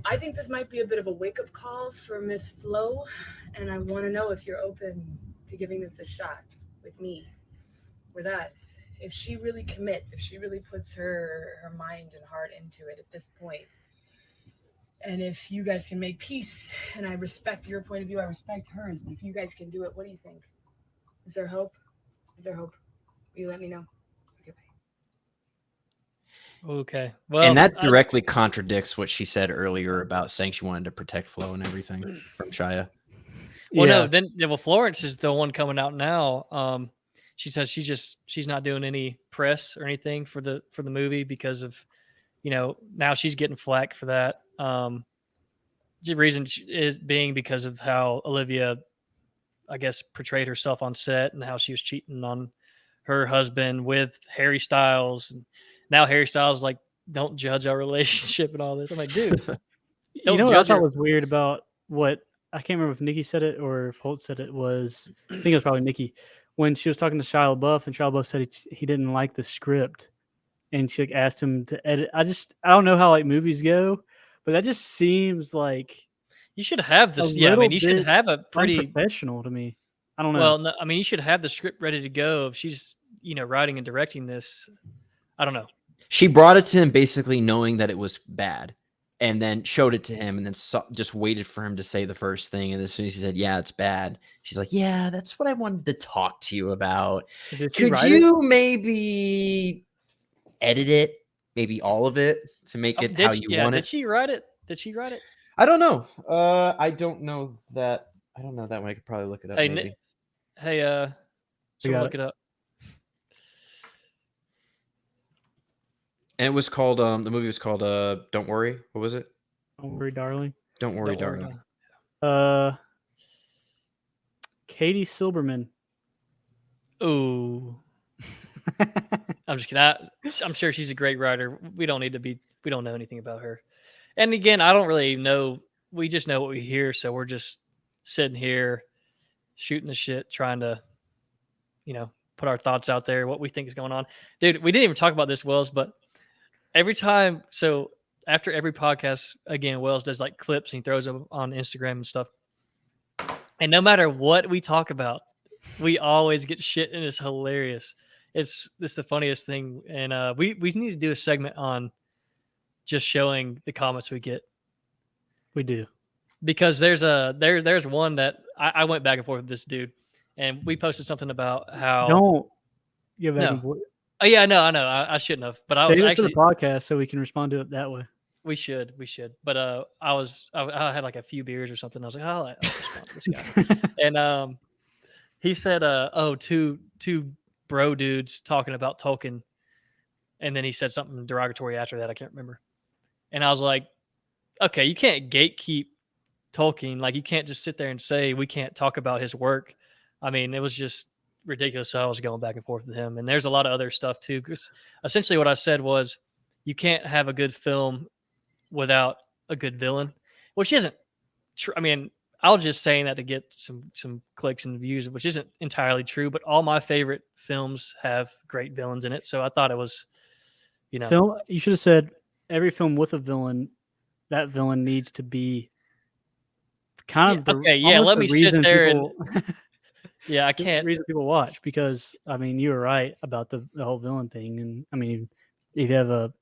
I think this might be a bit of a wake-up call for Miss Flo, and I want to know if you're open to giving this a shot with me, with us. If she really commits, if she really puts her mind and heart into it at this point, and if you guys can make peace, and I respect your point of view, I respect hers, but if you guys can do it, what do you think? Is there hope? Is there hope? Will you let me know? Okay, bye.
Okay. Well,
And that directly contradicts what she said earlier about saying she wanted to protect Flo and everything from Shia.
Well,
Yeah.
no. Then, well, Florence is the one coming out now. She says she's not doing any press or anything for the movie because of, now she's getting flack for that. The reason is being because of how Olivia, I guess, portrayed herself on set and how she was cheating on her husband with Harry Styles. And now Harry Styles is like, don't judge our relationship and all this. I'm like, dude,
You
don't
know what I
judge
thought
her.
was weird about what I can't remember if Nikki said it or if Holt said it was. I think it was probably Nikki when she was talking to Shia LaBeouf, and Shia LaBeouf said he didn't like the script, and she asked him to edit. I don't know how movies go, but that just seems like
You should have this.
a
Yeah, I mean,
little
you should
bit
have a pretty.
unprofessional to me. I don't know.
Well, no, I mean, you should have the script ready to go. If she's, writing and directing this, I don't know.
She brought it to him basically knowing that it was bad and then showed it to him and then just waited for him to say the first thing. And as soon as he said, yeah, it's bad, she's like, yeah, that's what I wanted to talk to you about.
Did she
Could
write
you maybe edit it, maybe all of it to make it how you want
Did
it?
she write it? Did she write it?
I don't know. I don't know that. I don't know that one. I could probably look it up.
Hey,
maybe.
Hey,
We got
someone look it up.
And it was called the movie was called Don't Worry. What was it?
Don't worry, darling.
Don't Worry,
Don't worry.
Darling.
Katie Silberman.
Ooh, I'm just kidding. I'm sure she's a great writer. We don't know anything about her. And again, I don't really know. We just know what we hear. So we're just sitting here shooting the shit, trying to, put our thoughts out there, what we think is going on. Dude, we didn't even talk about this, Wells, but so after every podcast, again, Wells does clips and he throws them on Instagram and stuff. And no matter what we talk about, we always get shit and it's hilarious. It's the funniest thing. And we need to do a segment on just showing the comments we get.
We do.
Because there's one that I went back and forth with this dude, and we posted something about how
Don't give back
No.
and forth.
Oh yeah, no, I know I shouldn't have, but I
Save
was
it
actually
for the podcast so we can respond to it that way.
we should, but I had a few beers or something. I was like, I'll respond to this guy, and he said, two bro dudes talking about Tolkien, and then he said something derogatory after that. I can't remember, and I was like, okay, you can't gatekeep Tolkien. You can't just sit there and say we can't talk about his work. I mean, it was just ridiculous. So I was going back and forth with him, and there's a lot of other stuff too. Because essentially, what I said was, you can't have a good film without a good villain, which isn't true. I mean, I was just saying that to get some clicks and views, which isn't entirely true. But all my favorite films have great villains in it, so I thought it was,
Film. You should have said every film with a villain. That villain needs to be kind of the
okay. Yeah,
almost
let
the
me sit
reason
there
people,
yeah, I
the
can't.
reason people watch, because I mean you were right about the whole villain thing, and I mean if you have a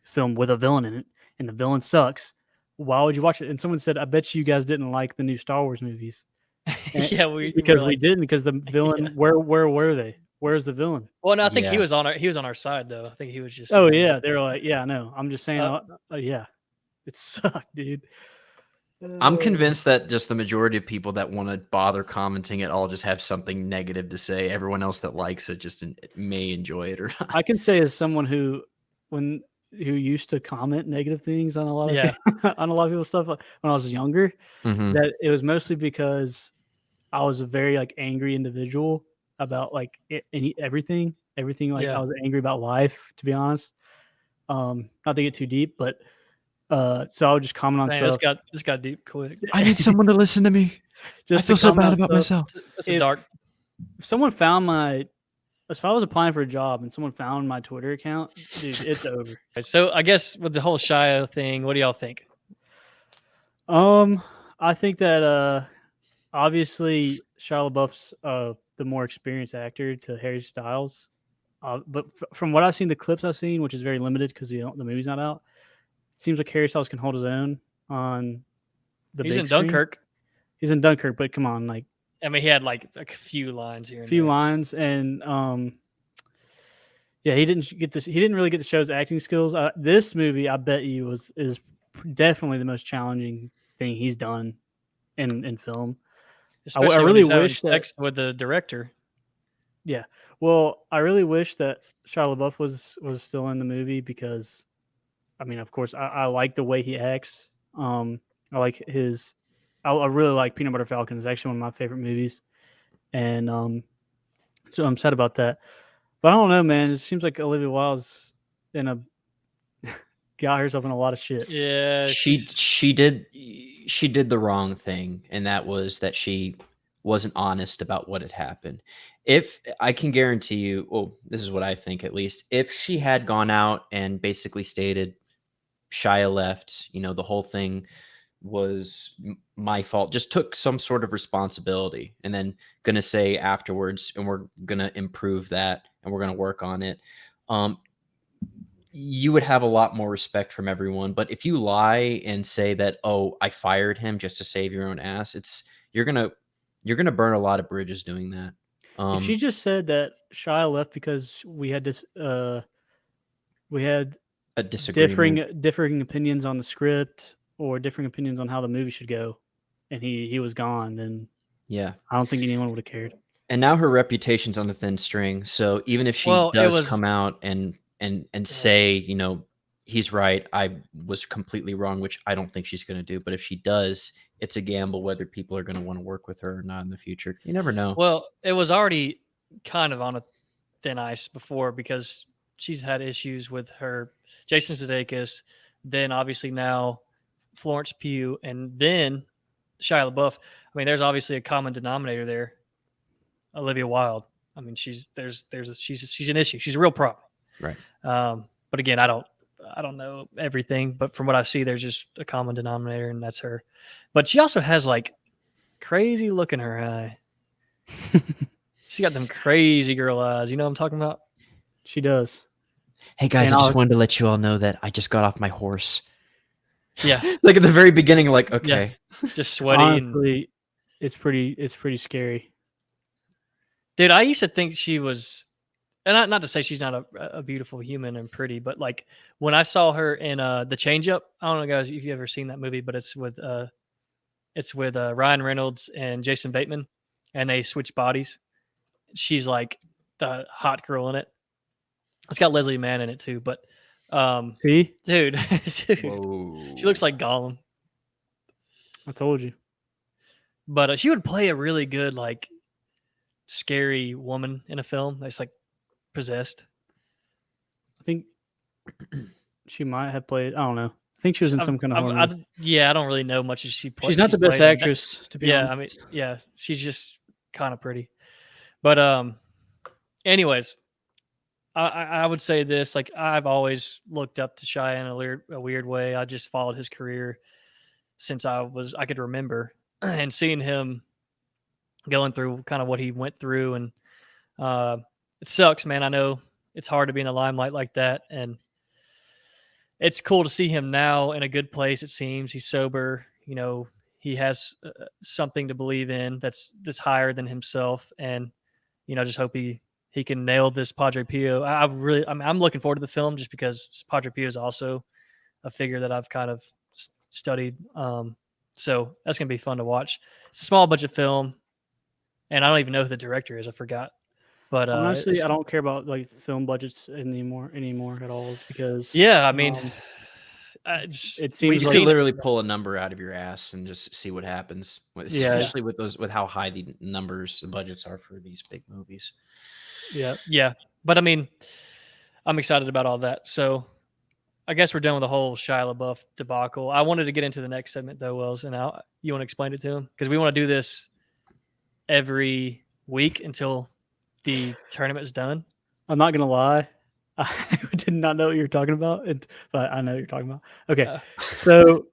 film with a villain in it and the villain sucks, why would you watch it? And someone said, I bet you guys didn't like the new Star Wars movies.
Yeah, we
Because
were
we
like,
didn't, because the villain,
Yeah.
where were they? Where's the villain?
well, no, I think he
Yeah.
was on our side though. I think he was just
Oh
saying,
yeah, they were like, yeah, no, I'm just saying,
Uh,
yeah, it sucked, dude.
I'm convinced that just the majority of people that want to bother commenting at all just have something negative to say. Everyone else that likes it just may enjoy it or not.
I can say as someone who used to comment negative things on a lot of
Yeah.
on a lot of people's stuff when I was younger,
Mhm.
that it was mostly because I was a very like angry individual about like everything. Like
Yeah.
I was angry about life, to be honest. Not to get too deep, but so I would just comment on
Man,
stuff.
this got deep quick.
I need someone to listen to me.
Just
I feel
to
so
comment
bad
on
about
stuff.
myself.
It's a dark.
If someone found if I was applying for a job and someone found my Twitter account, dude, it's over.
So I guess with the whole Shia thing, what do y'all think?
I think that obviously Shia LaBeouf's the more experienced actor to Harry Styles. But from what I've seen, the clips I've seen, which is very limited because the movie's not out, it seems like Harry Styles can hold his own on the
He's
big
in
screen.
Dunkirk.
He's in Dunkirk, but come on, like
I mean, he had like a few lines here.
a
And
few
there.
lines, and yeah, he didn't really get to show his acting skills. This movie, I bet you, is definitely the most challenging thing he's done in film.
Especially
I
when
really
he's having
wish that.
sex with the director.
Yeah, well, I really wish that Shia LaBeouf was still in the movie because, I mean, of course, I like the way he acts. I like his. I really like Peanut Butter Falcon. It's actually one of my favorite movies, and so I'm sad about that. But I don't know, man. It seems like Olivia Wilde's got herself in a lot of shit.
Yeah,
She did the wrong thing, and that was that she wasn't honest about what had happened. If I can guarantee you, well, this is what I think at least, if she had gone out and basically stated Shia left, the whole thing was my fault, just took some sort of responsibility, and then gonna say afterwards, and we're gonna improve that and we're gonna work on it, you would have a lot more respect from everyone. But if you lie and say that, oh, I fired him just to save your own ass, you're gonna burn a lot of bridges doing that.
If she just said that Shia left because we had we had
a disagreement,
differing opinions on the script or differing opinions on how the movie should go, and he was gone, then
yeah,
I don't think anyone would have cared.
And now her reputation's on the thin string. So even if she does come out and say, he's right, I was completely wrong, which I don't think she's going to do. But if she does, it's a gamble whether people are going to want to work with her or not in the future. You never know.
Well, it was already kind of on a thin ice before because she's had issues with her Jason Sudeikis, then obviously now Florence Pugh, and then Shia LaBeouf. I mean, there's obviously a common denominator there. Olivia Wilde. I mean, she's an issue. She's a real problem.
Right.
But again, I don't know everything, but from what I see, there's just a common denominator, and that's her. But she also has like crazy look in her eye. She got them crazy girl eyes. You know what I'm talking about?
She does.
Hey guys, I just wanted to let you all know that I just got off my horse.
Yeah.
Like at the very beginning, like, okay.
Yeah. Just sweaty.
Honestly, it's pretty scary.
Dude, I used to think she was, and not to say she's not a beautiful human and pretty, but like when I saw her in The Change Up, I don't know guys if you ever seen that movie, but it's with Ryan Reynolds and Jason Bateman, and they switch bodies. She's like the hot girl in it. It's got Leslie Mann in it too, but
See,
dude,
Whoa.
she looks like Gollum.
I told you.
But she would play a really good like scary woman in a film that's like possessed.
I think she might have played. I don't know. I think she was in some kind of horror movie.
I don't really know much as she plays.
She's not the best actress, to be honest.
I mean, yeah, she's just kind of pretty. But anyways, I would say this: like I've always looked up to Shia in a weird way. I just followed his career since I could remember, and seeing him going through kind of what he went through, and it sucks, man. I know it's hard to be in the limelight like that, and it's cool to see him now in a good place. It seems he's sober. You know, he has something to believe in that's higher than himself, and you know, just hope he can nail this Padre Pio. I'm looking forward to the film just because Padre Pio is also a figure that I've kind of studied. So that's gonna be fun to watch. It's a small budget film, and I don't even know who the director is. I forgot. But
honestly, I don't care about like film budgets anymore at all because
yeah, I mean,
it
You
seems
could
like
literally pull a number out of your ass and just see what happens.
Yeah.
Especially with how high the numbers, the budgets are for these big movies.
yeah. But I mean, I'm excited about all that. So I guess we're done with the whole Shia LaBeouf debacle. I wanted to get into the next segment though, Wells, and now you want to explain it to him because we want to do this every week until the tournament is done.
I'm not gonna lie, I did not know what you were talking about, but I know what you're talking about. Okay, so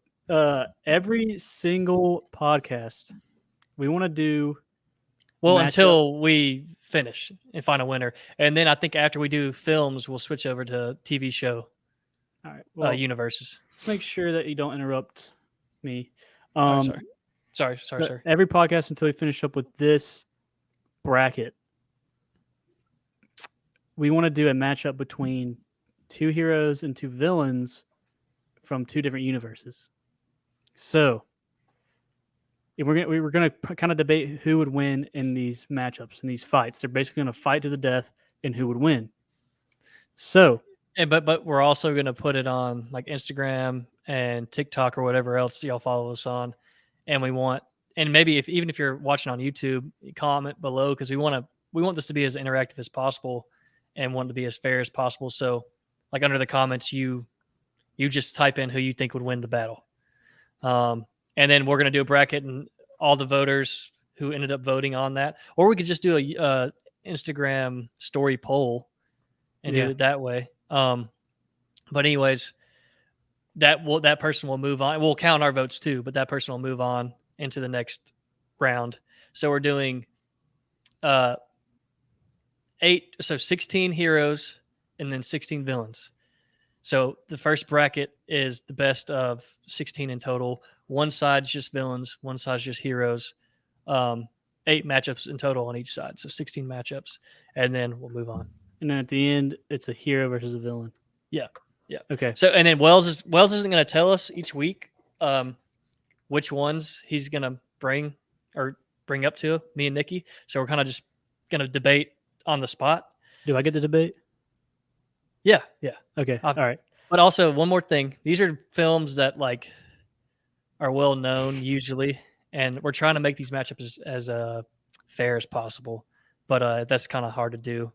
every single podcast we want to do.
Well, until we finish and find a winner, and then I think after we do films, we'll switch over to TV show.
All right, well,
universes.
Let's make sure that you don't interrupt me.
Sorry.
Every podcast until we finish up with this bracket. We want to do a matchup between two heroes and two villains from two different universes. So we're gonna kind of debate who would win in these matchups, in these fights. They're basically gonna fight to the death and who would win. So,
but we're also gonna put it on like Instagram and TikTok or whatever else y'all follow us on, and maybe even if you're watching on YouTube, comment below because we want this to be as interactive as possible. And want to be as fair as possible. So, like under the comments, you just type in who you think would win the battle, and then we're going to do a bracket and all the voters who ended up voting on that, or we could just do a Instagram story poll and do it that way. But anyways, that person will move on. We'll count our votes too, but that person will move on into the next round. So we're doing 16 heroes and then 16 villains. So the first bracket is the best of 16 in total. One side's just villains, one side's just heroes. 8 matchups in total on each side. So 16 matchups, and then we'll move on.
And then at the end, it's a hero versus a villain.
Yeah.
Okay.
So and then Wells isn't going to tell us each week which ones he's going to bring up to me and Nikki. So we're kind of just going to debate on the spot.
Do I get to debate?
Yeah.
Okay. All right.
But also one more thing. These are films that like are well known usually, and we're trying to make these matchups as fair as possible. But that's kind of hard to do.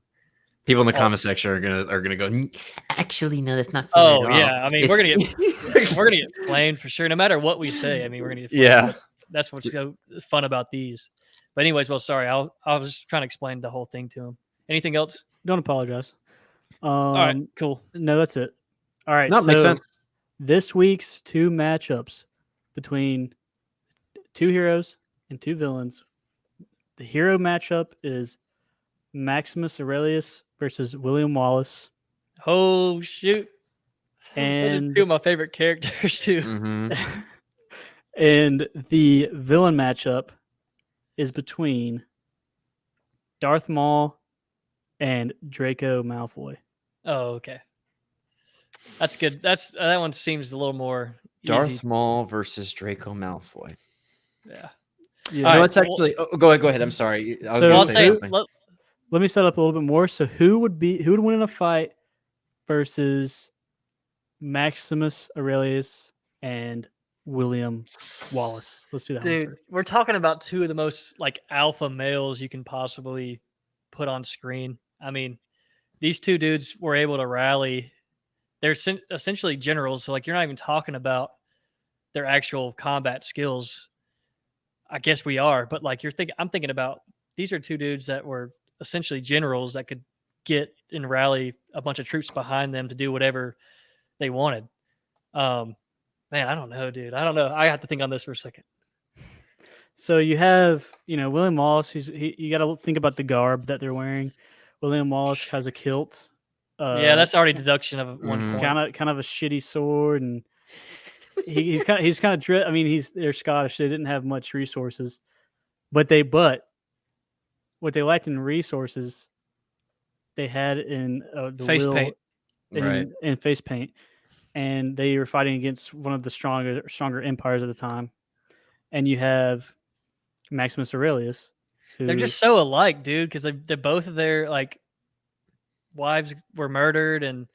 People in the comment section are gonna go. Actually, no, that's not fair.
Oh yeah, I mean we're gonna get flamed for sure. No matter what we say, I mean we're gonna get flamed.
Yeah.
That's what's so fun about these. But anyways, well, sorry, I was trying to explain the whole thing to him. Anything else?
Don't apologize.
All right, cool.
No, that's it. All right.
No, makes sense.
This week's 2 matchups between 2 heroes and 2 villains. The hero matchup is Maximus Aurelius versus William Wallace.
Oh shoot!
And
those are 2 of my favorite characters too.
Mm-hmm.
And the villain matchup is between Darth Maul and Draco Malfoy.
Oh, okay. That's good. That one seems a little more
Darth Maul versus Draco Malfoy.
Yeah.
Yeah.
No, let's actually go ahead. I'm sorry.
Let me set up a little bit more. So who would win in a fight versus Maximus Aurelius and William Wallace? Let's do that.
Dude, we're talking about 2 of the most like alpha males you can possibly put on screen. I mean, these 2 dudes were able to rally. They're essentially generals, so like you're not even talking about their actual combat skills. I guess we are, but like I'm thinking about these are 2 dudes that were essentially generals that could get and rally a bunch of troops behind them to do whatever they wanted. Man, I don't know, dude. I don't know. I have to think on this for a second.
So you have, William Wallace. You got to think about the garb that they're wearing. William Wallace has a kilt.
Yeah, that's already deduction of 1 point.
kind of a shitty sword, and he's kind of I mean, they're Scottish. They didn't have much resources, but what they lacked in resources, they had in the
Face
will
paint.
in face paint, and they were fighting against one of the stronger empires at the time. And you have Maximus Aurelius.
They're just so alike, dude, because they both of their like wives were murdered, and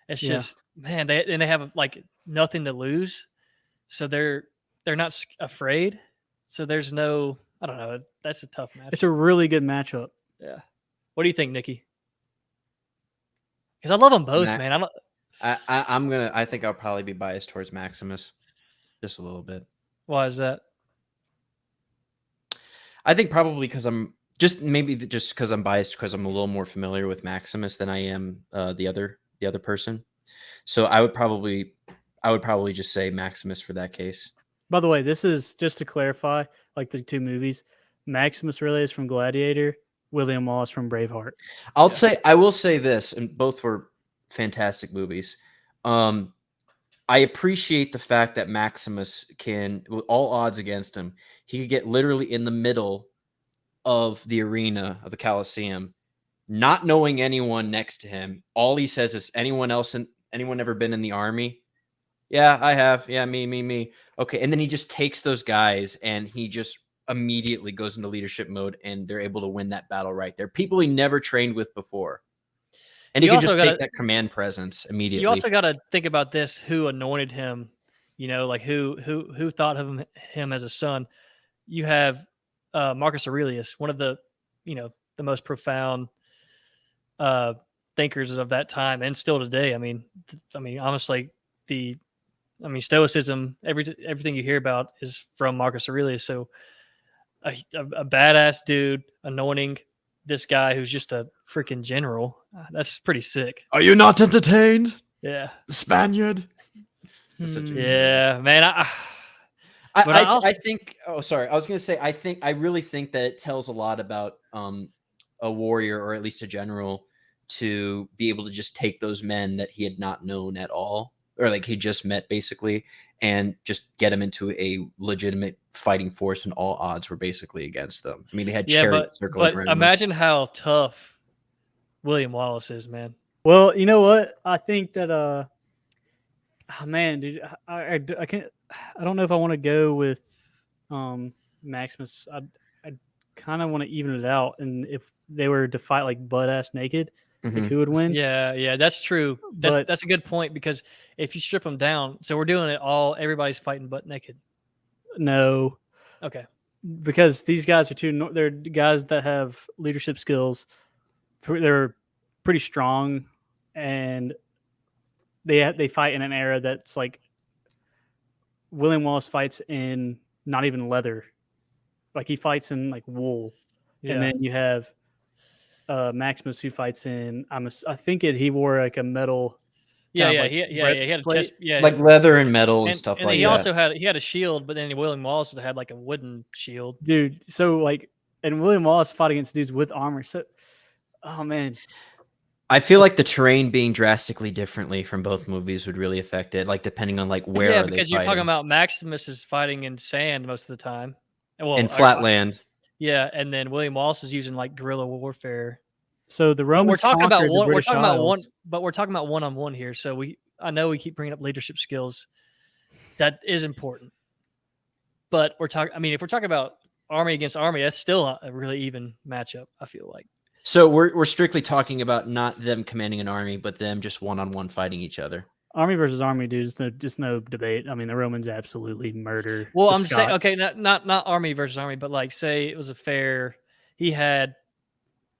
it's just man, they have like nothing to lose, so they're not afraid. So there's no, I don't know. That's a tough match.
It's a really good matchup.
Yeah. What do you think, Nikki? Because I love them both, man.
I think I'll probably be biased towards Maximus, just a little bit.
Why is that?
I think probably because I'm because I'm biased because I'm a little more familiar with Maximus than I am the other person. So I would probably just say Maximus for that case.
By the way, this is just to clarify, like the two movies. Maximus Aurelius from Gladiator, William Wallace from Braveheart.
I will say this, and both were fantastic movies. I appreciate the fact that Maximus can, with all odds against him, he could get literally in the middle of the arena of the Colosseum, not knowing anyone next to him. All he says is, anyone ever been in the army? Yeah, I have. Yeah, me. Okay. And then he just takes those guys and he just immediately goes into leadership mode, and they're able to win that battle right there. People he never trained with before. And he can just take that command presence immediately.
You also got to think about this: who anointed him? You know, like who thought of him as a son? You have Marcus Aurelius, one of the the most profound thinkers of that time, and still today. I mean, honestly, Stoicism, everything you hear about is from Marcus Aurelius. So a badass dude anointing this guy who's just a freaking general. That's pretty sick.
Are you not entertained?
Yeah.
The Spaniard?
Yeah, man.
I think, oh, sorry. I was going to say, I really think that it tells a lot about a warrior, or at least a general, to be able to just take those men that he had not known at all, or like he just met basically, and just get them into a legitimate fighting force when all odds were basically against them. I mean, they had chariots circling around.
But imagine how tough William Wallace is, man.
Well, you know what? I think that man, dude, I can't. I don't know if I want to go with Maximus. I kind of want to even it out, and if they were to fight like butt ass naked, like who would win?
Yeah, that's true. That's a good point, because if you strip them down, so we're doing it all. Everybody's fighting butt naked.
No.
Okay.
Because these guys are they're guys that have leadership skills. They're pretty strong, and they fight in an era that's like William Wallace fights in not even leather, like he fights in like wool, and then you have Maximus who fights in I think he wore like a metal.
He had a chest,
like leather and metal and stuff like that.
He also had a shield, but then William Wallace had like a wooden shield,
dude. So like, and William Wallace fought against dudes with armor. So, oh man.
I feel like the terrain being drastically differently from both movies would really affect it, like depending on like where.
Yeah, because you're talking about Maximus is fighting in sand most of the time,
in flat land.
Yeah, and then William Wallace is using like guerrilla warfare.
So the Romans.
We're talking about one. We're talking about one-on-one here. So I know we keep bringing up leadership skills. That is important, but we're talking. I mean, if we're talking about army against army, that's still a really even matchup, I feel like.
So we're strictly talking about not them commanding an army, but them just one-on-one fighting each other.
Army versus army, dude. Just no debate. I mean, the Romans absolutely murder.
Well, I'm saying, okay, not army versus army, but like say it was a fair. He had,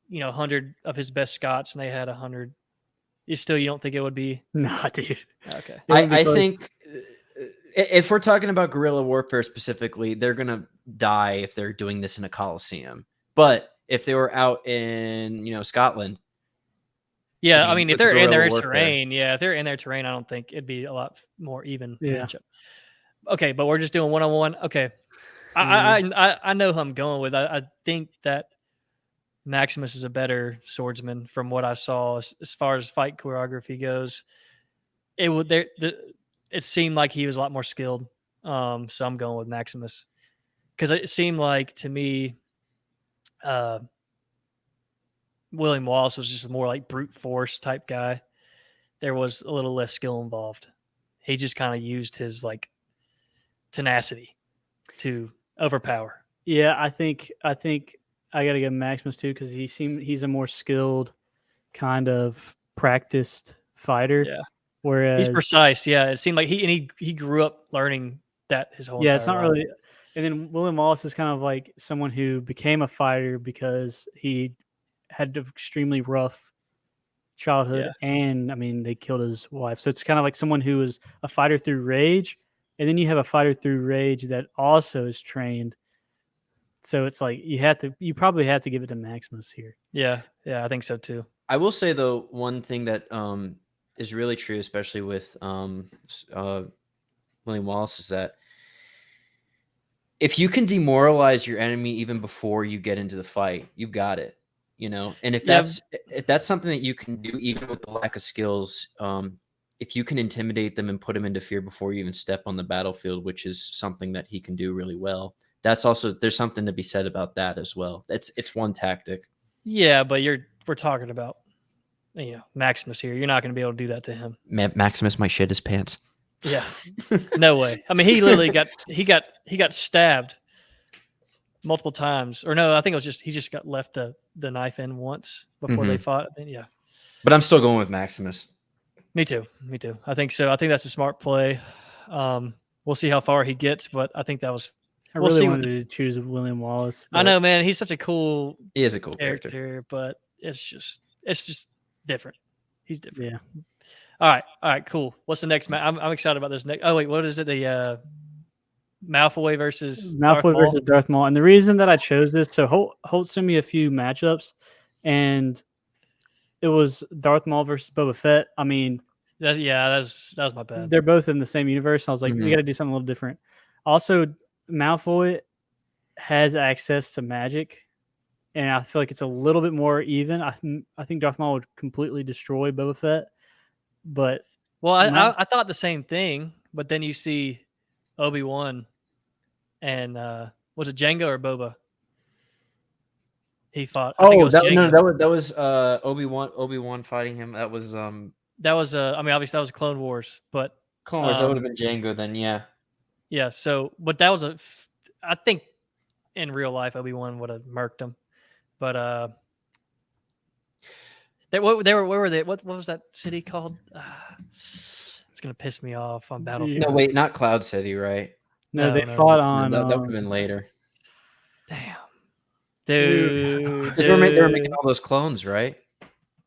100 of his best Scots, and they had 100. You don't think it would be?
Nah, dude.
Okay.
I think if we're talking about guerrilla warfare specifically, they're gonna die if they're doing this in a Colosseum. But if they were out in, Scotland.
Yeah, I mean, if they're in their terrain, if they're in their terrain, I don't think it'd be a lot more even matchup. Okay, but we're just doing one-on-one. Okay. I know who I'm going with. I think that Maximus is a better swordsman from what I saw as far as fight choreography goes. It seemed like he was a lot more skilled. So I'm going with Maximus because it seemed like to me, William Wallace was just a more like brute force type guy. There was a little less skill involved. He just kind of used his like tenacity to overpower.
Yeah, I think I gotta give Maximus too because he's a more skilled, kind of practiced fighter.
Yeah.
Whereas
He's precise. Yeah. It seemed like he grew up learning that his whole
yeah,
entire
it's not
life.
really. And then William Wallace is kind of like someone who became a fighter because he had an extremely rough childhood, and I mean they killed his wife. So it's kind of like someone who is a fighter through rage, and then you have a fighter through rage that also is trained. So it's like you probably have to give it to Maximus here.
Yeah. Yeah. I think so too.
I will say though, one thing that is really true, especially with William Wallace, is that if you can demoralize your enemy even before you get into the fight, you've got it. And if that's something that you can do even with the lack of skills, if you can intimidate them and put them into fear before you even step on the battlefield, which is something that he can do really well. There's something to be said about that as well. It's one tactic.
Yeah, but we're talking about Maximus here. You're not going to be able to do that to him.
Maximus might shit his pants.
Yeah, no way. I mean, he literally got stabbed multiple times, or no, I think it was he just got left the knife in once before they fought. Yeah,
but I'm still going with Maximus.
Me too. I think so. I think that's a smart play. We'll see how far he gets, but I think that was.
I really wanted to choose William Wallace.
I know, man. He's such a cool.
He is a cool
character, but it's just different. He's different.
Yeah.
All right, cool. What's the next match? I'm excited about this next. Oh wait, what is it? The Malfoy versus Darth
Maul. And the reason that I chose this, so Holt sent me a few matchups, and it was Darth Maul versus Boba Fett. I mean,
that was my bad.
They're both in the same universe. And I was like, we got to do something a little different. Also, Malfoy has access to magic, and I feel like it's a little bit more even. I think Darth Maul would completely destroy Boba Fett, but
I thought the same thing. But then you see Obi-Wan and was it Jango or Boba? He fought.
That was Obi-Wan fighting him. That was
obviously that was Clone Wars, but
Clone Wars that would have been Jango then, yeah.
Yeah, so but that was I think in real life Obi-Wan would have murked him. But where were they? What was that city called? It's gonna piss me off on Battlefield.
No, wait, not Cloud City, right?
No, they fought on.
That would have been later.
Damn, dude.
They were making all those clones, right?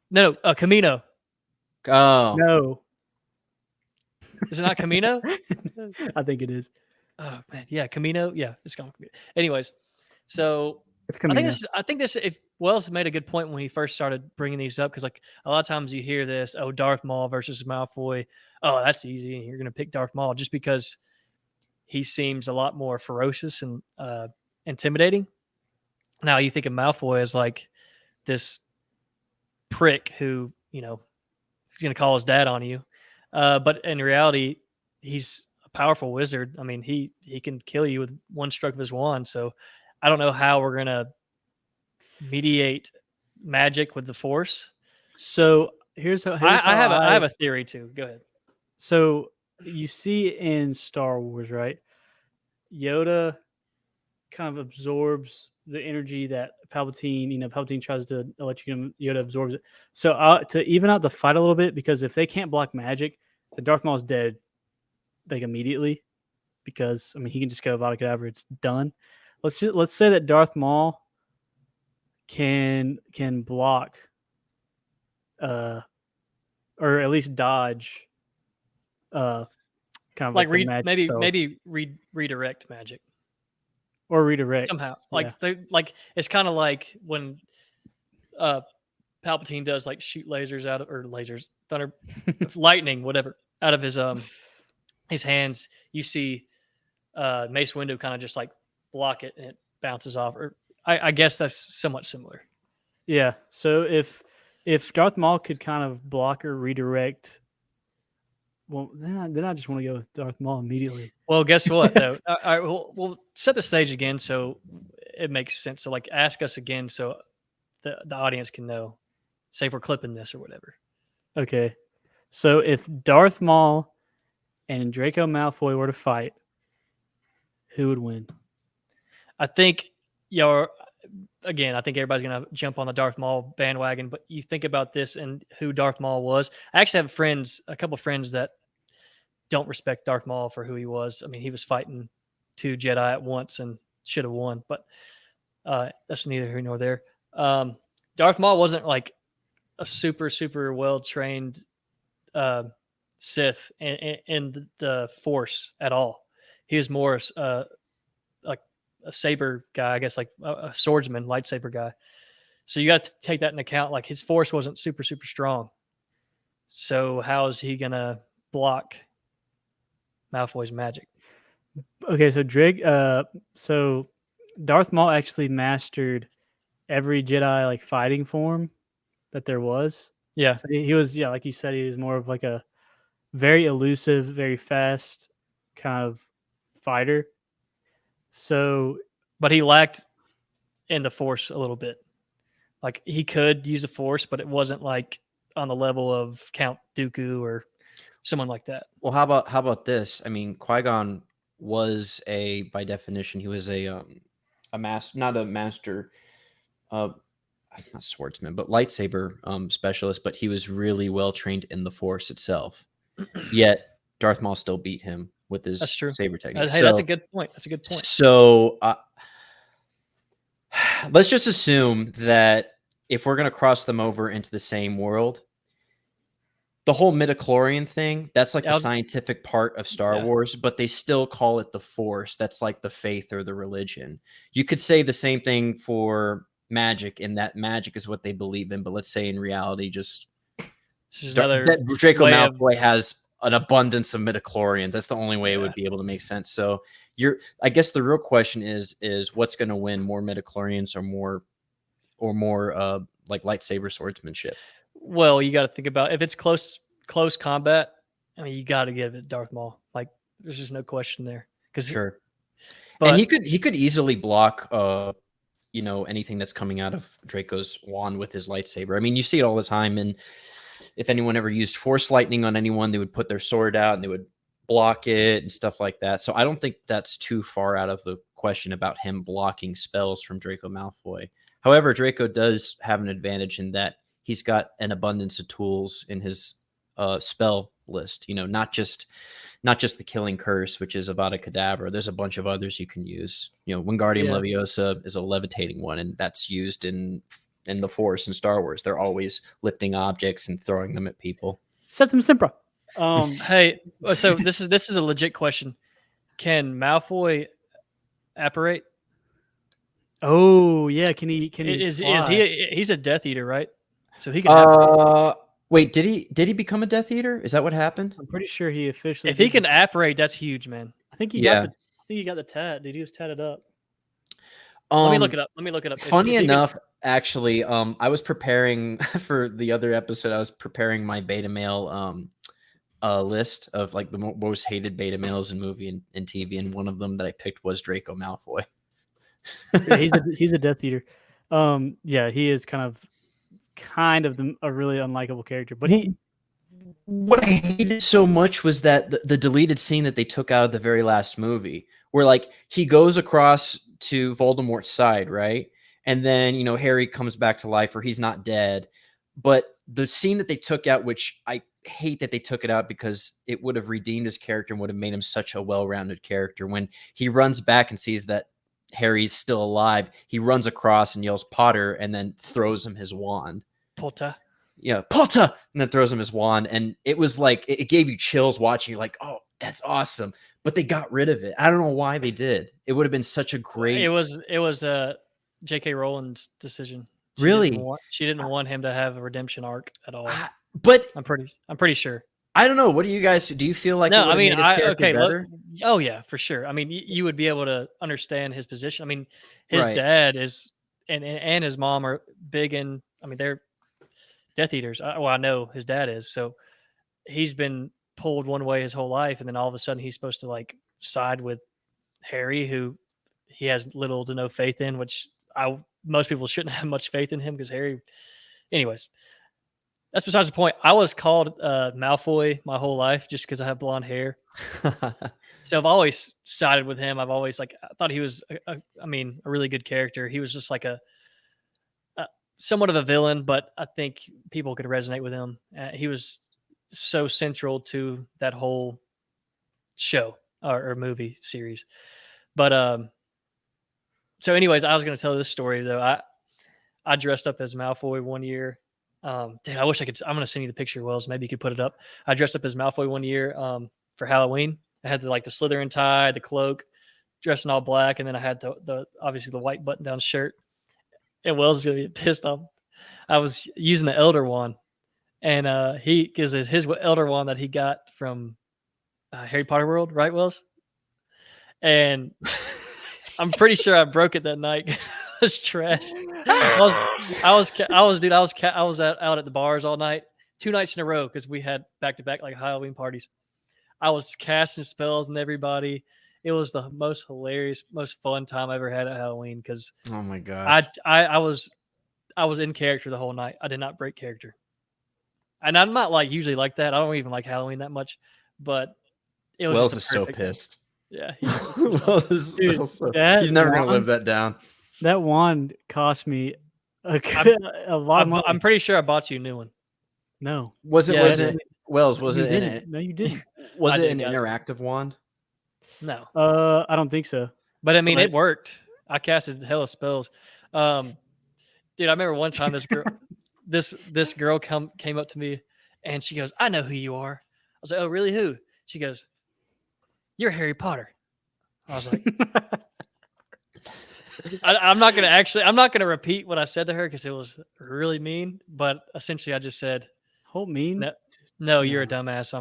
No, Camino.
Oh
no,
is it not Camino?
I think it is.
Oh man, yeah, Camino. Yeah, it's called Camino. Anyways, so
it's Camino.
I think this. If Wells made a good point when he first started bringing these up, because like a lot of times you hear this, Darth Maul versus Malfoy. Oh, that's easy. You're gonna pick Darth Maul just because he seems a lot more ferocious and intimidating. Now you think of Malfoy as like this prick who he's gonna call his dad on you, but in reality, he's a powerful wizard. I mean, he can kill you with one stroke of his wand. So I don't know how we're gonna mediate magic with the Force.
So
I have a theory too. Go ahead.
So you see in Star Wars, right? Yoda kind of absorbs the energy that Palpatine, Palpatine tries to electrocute him, Yoda absorbs it. So to even out the fight a little bit, because if they can't block magic, then Darth Maul's dead like immediately, because I mean he can just go Avada Kedavra, it's done. Let's say that Darth Maul can block or at least dodge kind of
like
maybe
redirect magic
or redirect
somehow. Like it's kind of like when Palpatine does like shoot lasers out of thunder, lightning, whatever, out of his hands. You see Mace Windu kind of just like block it and it bounces off. Or I guess that's somewhat similar.
Yeah. So if Darth Maul could kind of block or redirect, well, then I just want to go with Darth Maul immediately.
Well, guess what though? All right, we'll set the stage again so it makes sense. So like, ask us again so the audience can know. Say if we're clipping this or whatever.
Okay. So if Darth Maul and Draco Malfoy were to fight, who would win?
I think I think everybody's gonna jump on the Darth Maul bandwagon, but you think about this and who Darth Maul was. I actually have a couple friends that don't respect Darth Maul for who he was. I mean, he was fighting 2 Jedi at once and should have won, but that's neither here nor there. Darth Maul wasn't like a super well trained Sith in the Force at all. He was more like a saber guy, I guess, like a swordsman, lightsaber guy. So you got to take that into account. Like his Force wasn't super strong. So how is he gonna block Malfoy's magic?
Okay, so Darth Maul actually mastered every Jedi like fighting form that there was.
Yeah,
So he was, yeah, like you said, he was more of like a very elusive, very fast kind of fighter. So,
but he lacked in the Force a little bit. Like he could use the Force, but it wasn't like on the level of Count Dooku or someone like that.
Well, how about this? I mean, Qui-Gon was by definition, he was not a master, not swordsman, but lightsaber specialist. But he was really well trained in the Force itself. Yet Darth Maul still beat him with his
That's true.
saber technique.
Hey, that's a good point. That's a good point.
So let's just assume that if we're going to cross them over into the same world, the whole midichlorian thing, that's like the scientific part of Star Wars, but they still call it the Force. That's like the faith or the religion. You could say the same thing for magic, in that magic is what they believe in. But let's say in reality, just Draco Malfoy has an abundance of midichlorians. That's the only way it would be able to make sense. So I guess the real question is what's going to win, more midichlorians or more like lightsaber swordsmanship?
Well, you got to think about if it's close combat. I mean, you got to give it Darth Maul. Like, there's just no question there.
Sure. And he could easily block, anything that's coming out of Draco's wand with his lightsaber. I mean, you see it all the time. And if anyone ever used Force lightning on anyone, they would put their sword out and they would block it and stuff like that. So I don't think that's too far out of the question about him blocking spells from Draco Malfoy. However, Draco does have an advantage in that he's got an abundance of tools in his spell list. Not just the Killing Curse, which is Avada Kedavra. There's a bunch of others you can use. Wingardium Leviosa is a levitating one, and that's used in the Force in Star Wars. They're always lifting objects and throwing them at people.
Septum Sempra.
Hey, so this is a legit question. Can Malfoy apparate?
Oh yeah, can he?
Is he's a Death Eater, right? So he can.
Wait, did he become a Death Eater? Is that what happened?
I'm pretty sure he officially.
If he can apparate, that's huge, man.
I think he got the tat. Dude, he was tatted up.
Let me look it up.
Funny enough, actually, I was preparing for the other episode. I was preparing my beta male list of like the most hated beta males in movie and TV, and one of them that I picked was Draco Malfoy.
Yeah, he's a Death Eater. Yeah, he is kind of a really unlikable character, but
what I hated so much was that the deleted scene that they took out of the very last movie, where like he goes across to Voldemort's side, right? And then, Harry comes back to life, or he's not dead. But the scene that they took out, which I hate that they took it out because it would have redeemed his character and would have made him such a well-rounded character. When he runs back and sees that Harry's still alive, he runs across and yells Potter and then throws him his wand.
Potter.
Yeah, Potter! And then throws him his wand. And it was like, it gave you chills watching. You're like, oh, that's awesome. But they got rid of it. I don't know why they did. It would have been such a great...
It was J.K. Rowling's decision. She didn't want him to have a redemption arc at all.
But
I'm pretty sure.
I don't know. What do you guys do? You feel like
no? I mean,
better?
Oh yeah, for sure. I mean, you would be able to understand his position. I mean, his dad is and his mom are big in. I mean, they're Death Eaters. Well, I know his dad is. So he's been pulled one way his whole life, and then all of a sudden he's supposed to like side with Harry, who he has little to no faith in. Which most people shouldn't have much faith in him because Harry. Anyways, that's besides the point. I was called Malfoy my whole life just because I have blonde hair. So I've always sided with him. I've always I thought he was, a really good character. He was just like a somewhat of a villain, but I think people could resonate with him. He was so central to that whole show or movie series. But so anyways, I was going to tell this story though. I dressed up as Malfoy one year. Dude, I wish I could. I'm going to send you the picture, Wells. Maybe you could put it up. I dressed up as Malfoy one year for Halloween. I had the Slytherin tie, the cloak, dressed in all black, and then I had the obviously the white button-down shirt. And Wells is going to be pissed off. I was using the Elder Wand, and he gives his Elder Wand that he got from Harry Potter World, right, Wells? And I'm pretty sure I broke it that night. It was trash. I was out at the bars all night, 2 nights in a row because we had back-to-back like Halloween parties. I was casting spells on everybody. It was the most hilarious, most fun time I ever had at Halloween because
oh my gosh,
I was in character the whole night. I did not break character, and I'm not like usually like that. I don't even like Halloween that much, but it was.
Wells is so pissed.
Yeah,
he's never gonna live that down.
That wand cost me a lot of money.
I'm pretty sure I bought you a new one.
No,
was it? Wells, was
you
it?
Didn't. No, you didn't.
Was it an interactive wand?
No.
I don't think so.
But I mean, it worked. I casted hella spells. Dude, I remember one time this girl came up to me and she goes, "I know who you are." I was like, "Oh, really? Who?" She goes, "You're Harry Potter." I was like, I'm not gonna repeat what I said to her because it was really mean. But essentially, I just said,
"Hold mean?
No, you're a dumbass.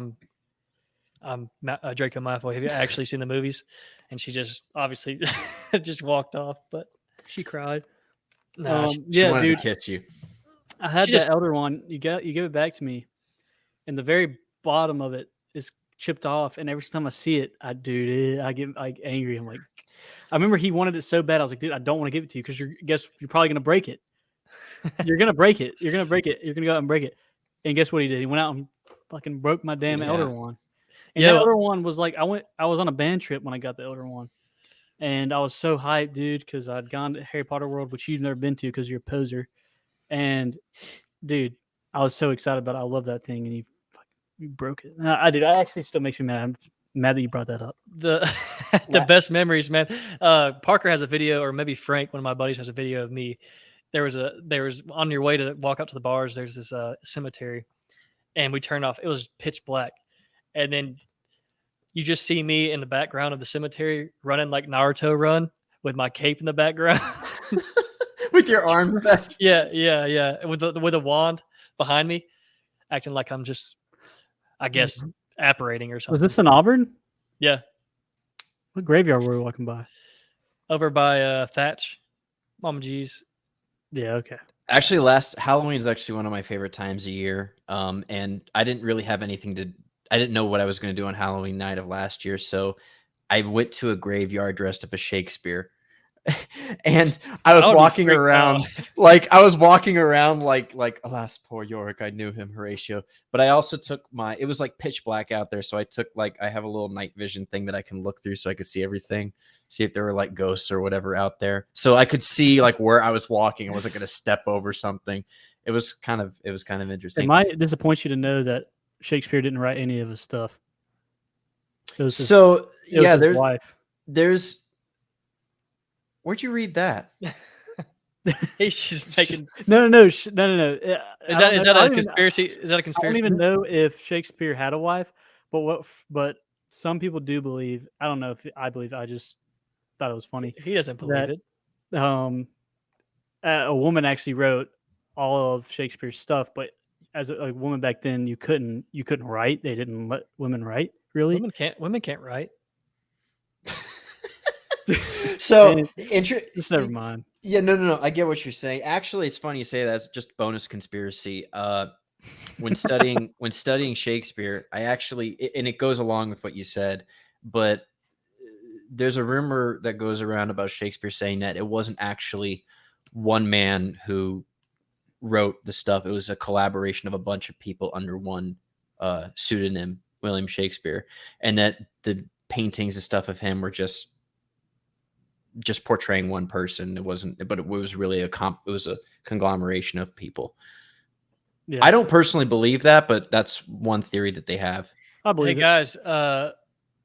I'm Draco Malfoy. Have you actually seen the movies?" And she just obviously just walked off, but she cried.
No, she wanted
dude,
to catch you.
I had that Elder Wand. You give it back to me, and the very bottom of it is chipped off. And every time I see it, I get like angry. I'm like, I remember he wanted it so bad. I was like, dude, I don't want to give it to you because you're probably gonna break it. You're gonna break it. You're gonna break it. You're gonna go out and break it. And guess what he did? He went out and fucking broke my damn Elder Wand. And that Elder Wand was like, I was on a band trip when I got the Elder Wand. And I was so hyped, dude, because I'd gone to Harry Potter World, which you've never been to because you're a poser. And, dude, I was so excited about it. I love that thing. And you broke it. I actually still makes me mad. I'm mad that you brought that up.
The best memories, man. Parker has a video, or maybe Frank, one of my buddies, has a video of me. There was on your way to walk up to the bars, there's this cemetery. And we turned off. It was pitch black. And then you just see me in the background of the cemetery running like Naruto run with my cape in the background.
With your arms back.
Yeah. With a wand behind me, acting like I'm just, I guess, apparating or something.
Was this in Auburn?
Yeah.
What graveyard were we walking by?
Over by Thatch. Mama G's.
Yeah, okay.
Actually, last Halloween is actually one of my favorite times a year. And I didn't really have I didn't know what I was going to do on Halloween night of last year. So I went to a graveyard dressed up as Shakespeare. And I was walking around like, alas, poor Yorick, I knew him, Horatio. But I also took it was like pitch black out there. So I took I have a little night vision thing that I can look through so I could see everything, see if there were like ghosts or whatever out there. So I could see like where I was walking. I wasn't going to step over something. It was kind of interesting.
It might disappoint you to know that Shakespeare didn't write any of his stuff. There's
wife. There's. Where'd you read that?
He's just making
no.
Is that a conspiracy? Is that a conspiracy?
I don't even know if Shakespeare had a wife, but some people do believe. I don't know if I believe. I just thought it was funny.
He doesn't believe it.
A woman actually wrote all of Shakespeare's stuff, but as a woman back then, you couldn't write. They didn't let women write. Really,
women can't write.
So
just never mind.
Yeah, no. I get what you're saying. Actually, it's funny you say that. It's just bonus conspiracy. When studying Shakespeare, I actually, and it goes along with what you said, but there's a rumor that goes around about Shakespeare saying that it wasn't actually one man who wrote the stuff. It was a collaboration of a bunch of people under one pseudonym, William Shakespeare, and that the paintings and stuff of him were just portraying one person. It wasn't, but it was really it was a conglomeration of people.
Yeah,
I don't personally believe that, but that's one theory that they have.
I
Hey
believe it.
guys,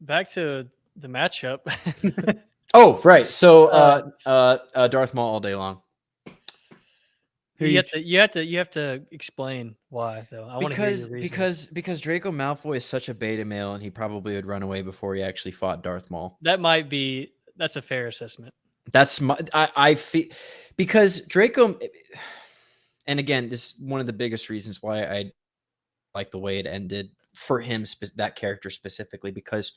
back to the matchup.
Oh, right. So Darth Maul all day long.
Who
you have to explain why though. I want to hear your reason.
Because Draco Malfoy is such a beta male, and he probably would run away before he actually fought Darth Maul.
That's a fair assessment.
That's I feel, because Draco, and again, this is one of the biggest reasons why I like the way it ended for him, that character specifically, because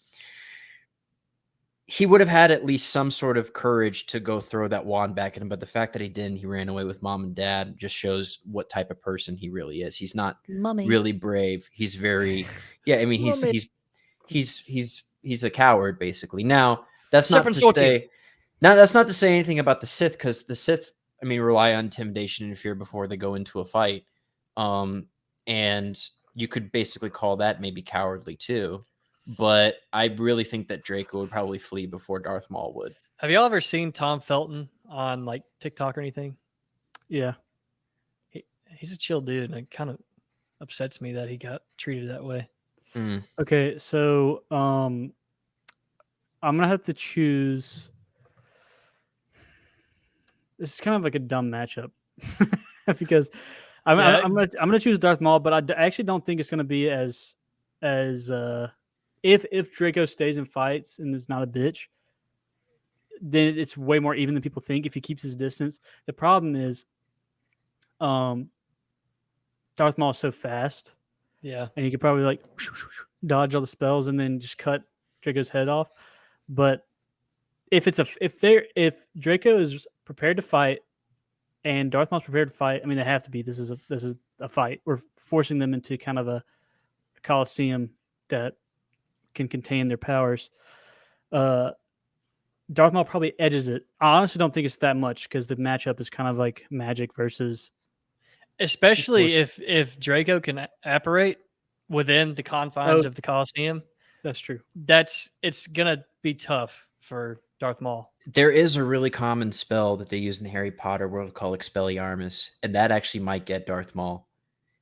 he would have had at least some sort of courage to go throw that wand back at him. But the fact that he didn't, he ran away with mom and dad, just shows what type of person he really is. He's not really brave. He's very, I mean, he's a coward basically. Now that's not to say, that's not to say anything about the Sith, because the Sith, I mean, rely on intimidation and fear before they go into a fight. And you could basically call that maybe cowardly too. But I really think that Draco would probably flee before Darth Maul would.
Have y'all ever seen Tom Felton on like TikTok or anything?
Yeah.
He's a chill dude, and it kind of upsets me that he got treated that way.
Mm.
Okay, so I'm gonna have to choose. This is kind of like a dumb matchup because I'm gonna choose Darth Maul, but I actually don't think it's gonna be as if Draco stays and fights and is not a bitch, then it's way more even than people think if he keeps his distance. The problem is, Darth Maul is so fast.
Yeah.
And he could probably like dodge all the spells and then just cut Draco's head off. But if Draco is prepared to fight and Darth Maul's prepared to fight, I mean, they have to be. This is a fight. We're forcing them into kind of a coliseum that can contain their powers. Darth Maul probably edges it. I honestly don't think it's that much because the matchup is kind of like magic versus.
Especially if Draco can apparate within the confines of the Coliseum.
That's true.
It's gonna be tough for Darth Maul.
There is a really common spell that they use in the Harry Potter world called Expelliarmus, and that actually might get Darth Maul.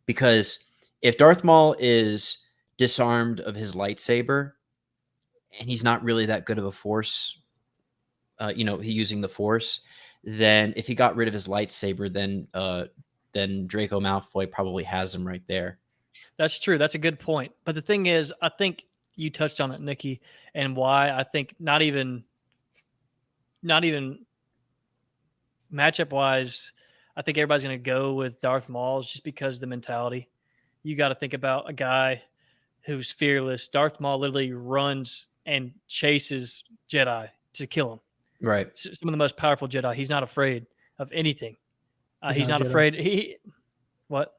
Because if Darth Maul is disarmed of his lightsaber, and he's not really that good of a force, using the force, then if he got rid of his lightsaber, then Draco Malfoy probably has him right there.
That's true. That's a good point. But the thing is, I think you touched on it, Nikki, and why I think not even matchup wise, I think everybody's going to go with Darth Maul just because of the mentality. You got to think about a guy who's fearless. Darth Maul literally runs and chases Jedi to kill him.
Right.
Some of the most powerful Jedi. He's not afraid of anything. He's not
Jedi.
afraid. What?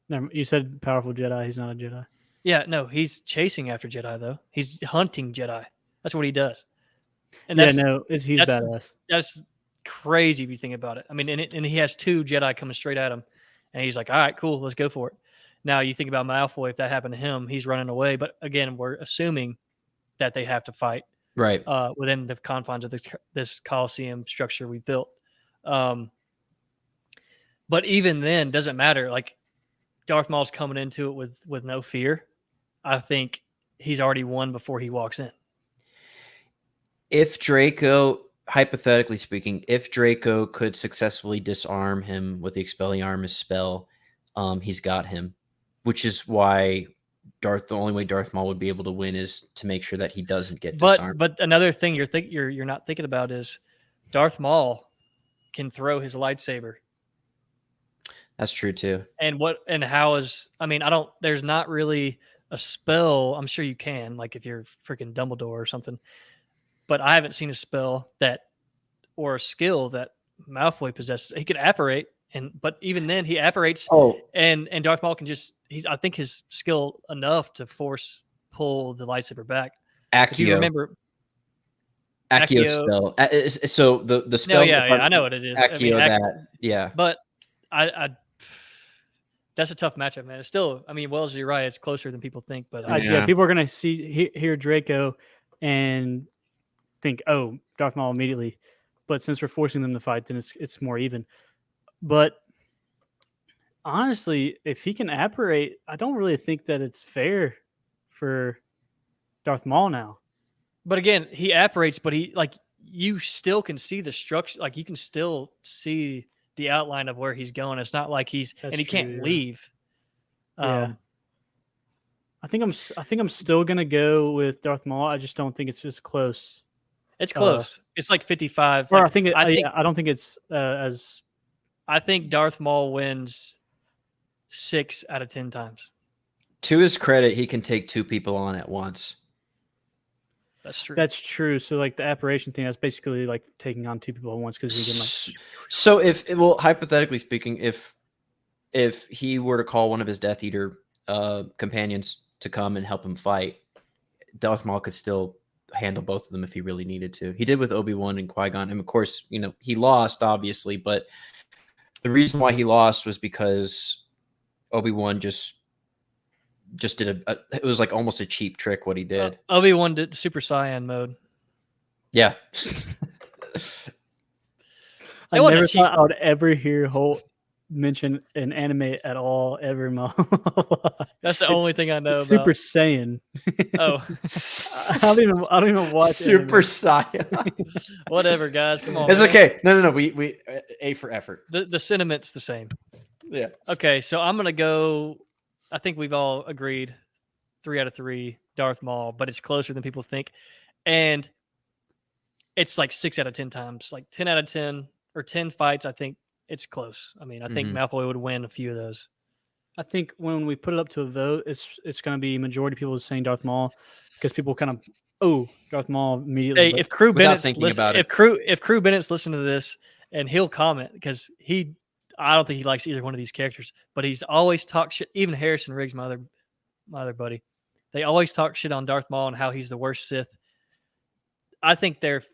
No, you said powerful Jedi. He's not a Jedi.
Yeah, no, he's chasing after Jedi though. He's hunting Jedi. That's what he does. And he's
badass.
That's crazy if you think about it. I mean, and he has two Jedi coming straight at him, and he's like, "All right, cool, let's go for it." Now you think about Malfoy. If that happened to him, he's running away. But again, we're assuming that they have to fight
right
within the confines of this Coliseum structure we built. But even then, doesn't matter. Like Darth Maul's coming into it with no fear. I think he's already won before he walks in.
If Draco, hypothetically speaking, if Draco could successfully disarm him with the Expelliarmus spell, he's got him. Which is why the only way Darth Maul would be able to win is to make sure that he doesn't get disarmed. But
another thing you're not thinking about is Darth Maul can throw his lightsaber.
That's true too.
And how is, I mean, there's not really a spell. I'm sure you can, like if you're freaking Dumbledore or something, but I haven't seen a spell or a skill that Malfoy possesses. He can apparate, but even then he apparates,
Oh,
and Darth Maul can just I think his skill enough to pull the lightsaber back. If you
Accio.
remember,
Accio
Accio-
spell. So the spell.
no, yeah, I know what it is.
Accio
I mean,
that. Yeah.
but I that's a tough matchup, man. It's still, I mean, Wells, you're right. It's closer than people think, but
Yeah, people are gonna hear Draco and think, oh, Darth Maul immediately. But since we're forcing them to fight, then it's more even. But honestly, if he can apparate, I don't really think that it's fair for Darth Maul now.
But again, he apparates, but you still can see the structure. Like you can still see the outline of where he's going. It's not like he can't leave.
Yeah. I think I'm still gonna go with Darth Maul. I just don't think it's just close.
It's close. It's like 55.
Or
like,
I don't think it's as.
I think Darth Maul wins 6 out of 10 times.
To his credit, he can take 2 people on at once.
That's true.
That's true. So like the apparition thing, that's basically like taking on 2 people at once because he can
So hypothetically speaking, if he were to call one of his Death Eater companions to come and help him fight, Darth Maul could still handle both of them if he really needed to. He did with Obi-Wan and Qui-Gon, and of course, he lost obviously, but the reason why he lost was because Obi-Wan just did it was like almost a cheap trick what he did.
Obi-Wan did Super Saiyan mode.
Yeah.
I never thought I would ever hear Holt mention an anime at all ever in my life.
That's the only thing I know about.
Super Saiyan.
Oh.
I don't even watch
Super Saiyan.
Whatever, guys. Come on.
It's okay. No. We A for effort.
The sentiment's the same.
Yeah.
Okay, so I'm gonna go. I think we've all agreed 3 out of 3 Darth Maul, but it's closer than people think. And it's like 6 out of 10 times, like 10 out of 10 or 10 fights. I think it's close. I mean, I think Malfoy would win a few of those.
I think when we put it up to a vote, it's going to be majority of people saying Darth Maul because people kind of, Darth Maul immediately.
Hey, if Crew Bennett's if Crew Bennett's listening to this and he'll comment because I don't think he likes either one of these characters, but he's always talked shit. Even Harrison Riggs, my other buddy, they always talk shit on Darth Maul and how he's the worst Sith. I think they're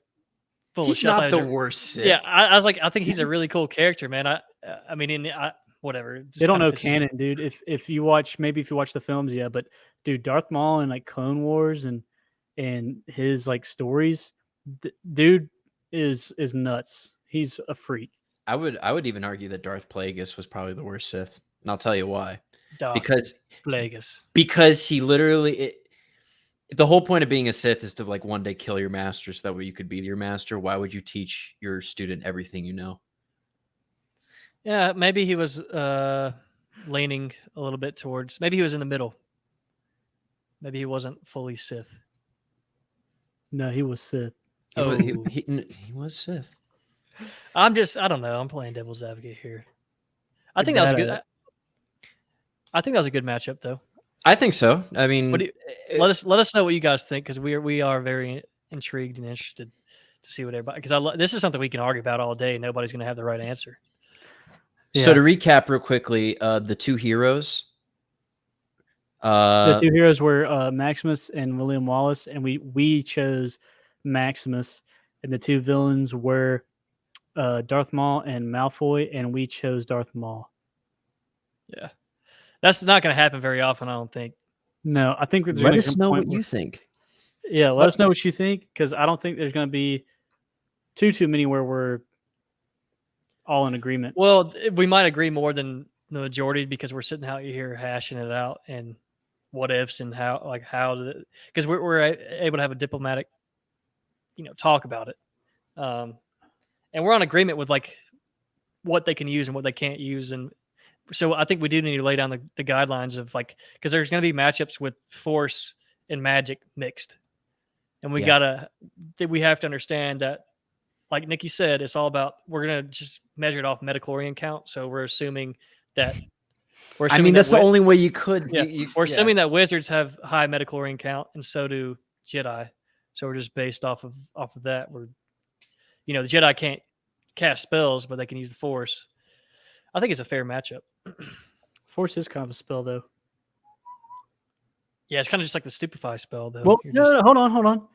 full of shit.
He's not the worst Sith.
Yeah, I was like, I think he's a really cool character, man. I mean, whatever.
They don't know canon, dude. If you watch the films, yeah, but dude, Darth Maul and like Clone Wars and his like stories, dude is nuts. He's a freak.
I would even argue that Darth Plagueis was probably the worst Sith, and I'll tell you why. Because he literally the whole point of being a Sith is to like one day kill your master so that way you could be your master. Why would you teach your student everything you know?
Yeah, maybe he was leaning a little bit towards. Maybe he was in the middle. Maybe he wasn't fully Sith.
No, he was Sith.
He was Sith.
I don't know. I'm playing devil's advocate here. I think that was good. I think that was a good matchup, though.
I think so. I mean,
let us know what you guys think because we are very intrigued and interested to see what everybody. Because this is something we can argue about all day. Nobody's going to have the right answer.
Yeah. So to recap real quickly, the 2 heroes.
The 2 heroes were Maximus and William Wallace, and we chose Maximus, and the 2 villains were Darth Maul and Malfoy, and we chose Darth Maul.
Yeah, that's not going to happen very often, I don't think.
No, I think
let us know what you think.
Yeah, let us know what you think because I don't think there's going to be too many where we're all in agreement.
Well, we might agree more than the majority because we're sitting out here hashing it out and what ifs and how because we're able to have a diplomatic, talk about it. And we're on agreement with like what they can use and what they can't use. And so I think we do need to lay down the guidelines of like, because there's going to be matchups with Force and Magic mixed. And we have to understand that, like Nikki said, it's all about, we're going to just measure it off metachlorian count. So we're assuming that.
That's the only way you could.
Yeah, we're assuming that wizards have high metachlorian count and so do Jedi. So we're just based off of that. The Jedi can't cast spells, but they can use the Force. I think it's a fair matchup.
Force is kind of a spell, though.
Yeah, it's kind of just like the Stupefy spell, though.
Well, no, hold on.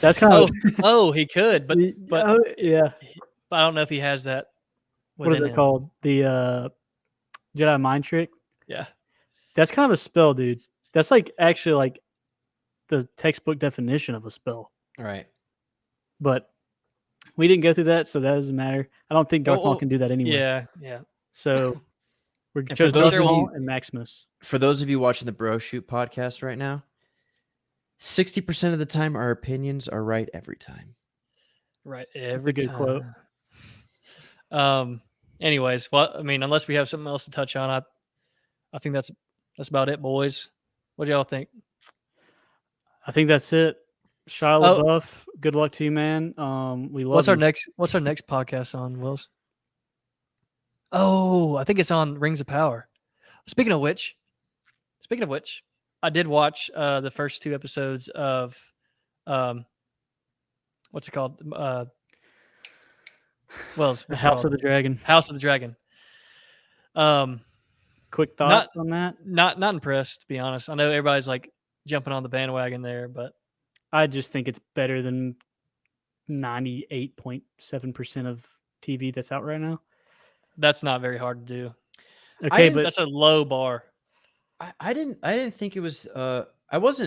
That's kind of.
He could, but
yeah.
I don't know if he has that.
What is it called? The Jedi mind trick.
Yeah,
that's kind of a spell, dude. That's like actually like the textbook definition of a spell.
Right.
But we didn't go through that, so that doesn't matter. I don't think Darth Maul can do that anyway.
Yeah.
So we're
And
just Darth Maul and Maximus.
For those of you watching the Broshoot podcast right now, 60% of the time our opinions are right every time.
Right,
every good quote.
Anyways, well, I mean, unless we have something else to touch on, I think that's about it, boys. What do y'all think?
I think that's it. Shia LaBeouf, good luck to you, man. We love.
What's our next podcast on, Wills? Oh, I think it's on Rings of Power. Speaking of which, I did watch the first 2 episodes of what's it called? Wells,
the House of the Dragon.
House of the Dragon.
Quick thoughts on that?
Not impressed, to be honest. I know everybody's like jumping on the bandwagon there, but
I just think it's better than 98.7% of TV that's out right now.
That's not very hard to do.
Okay, but
that's a low bar.
I didn't think it was. I was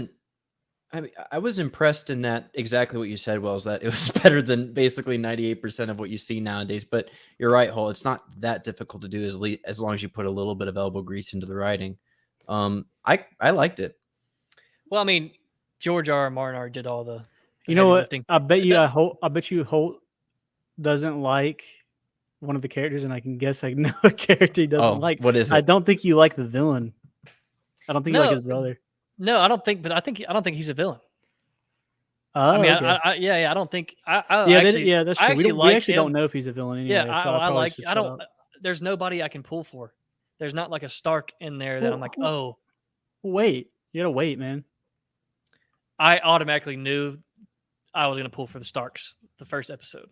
impressed in that exactly what you said, Wells, that it was better than basically 98% of what you see nowadays. But you're right, Hole. It's not that difficult to do as long as you put a little bit of elbow grease into the writing. I liked it.
Well, I mean, George R. R. Martin already did all the
you know what?
lifting.
I bet you Holt doesn't like one of the characters, and I can guess I know a character he doesn't like.
What is it?
I don't think you like the villain. I don't think you like his brother.
No, I don't think. But I don't think he's a villain.
I mean,
okay. I don't think. That's true.
We actually don't know if he's a villain anyway.
Yeah, I like. I don't. There's nobody I can pull for. There's not like a Stark in there that I'm like, oh.
Wait, you gotta wait, man.
I automatically knew I was gonna pull for the Starks the first episode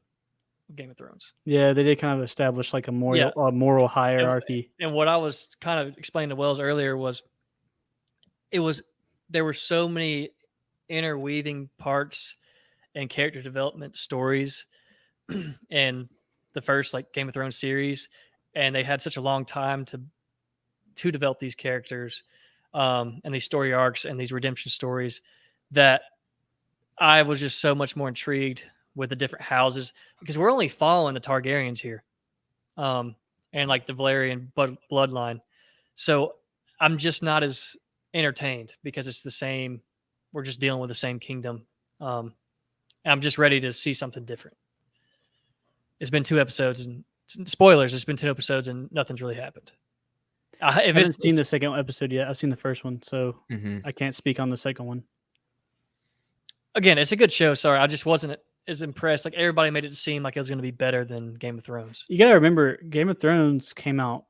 of Game of Thrones.
Yeah, they did kind of establish like a moral hierarchy.
And what I was kind of explaining to Wells earlier was, there were so many interweaving parts and character development stories in the first like Game of Thrones series, and they had such a long time to develop these characters and these story arcs and these redemption stories that I was just so much more intrigued with the different houses, because we're only following the Targaryens here and like the Valyrian bloodline. So I'm just not as entertained because it's the same. We're just dealing with the same kingdom. And I'm just ready to see something different. It's been 2 episodes, and spoilers, it's been 2 episodes and nothing's really happened.
I haven't seen the second episode yet. I've seen the first one, so I can't speak on the second one.
Again, it's a good show. Sorry, I just wasn't as impressed. Like, everybody made it seem like it was going to be better than Game of Thrones.
You got to remember, Game of Thrones came out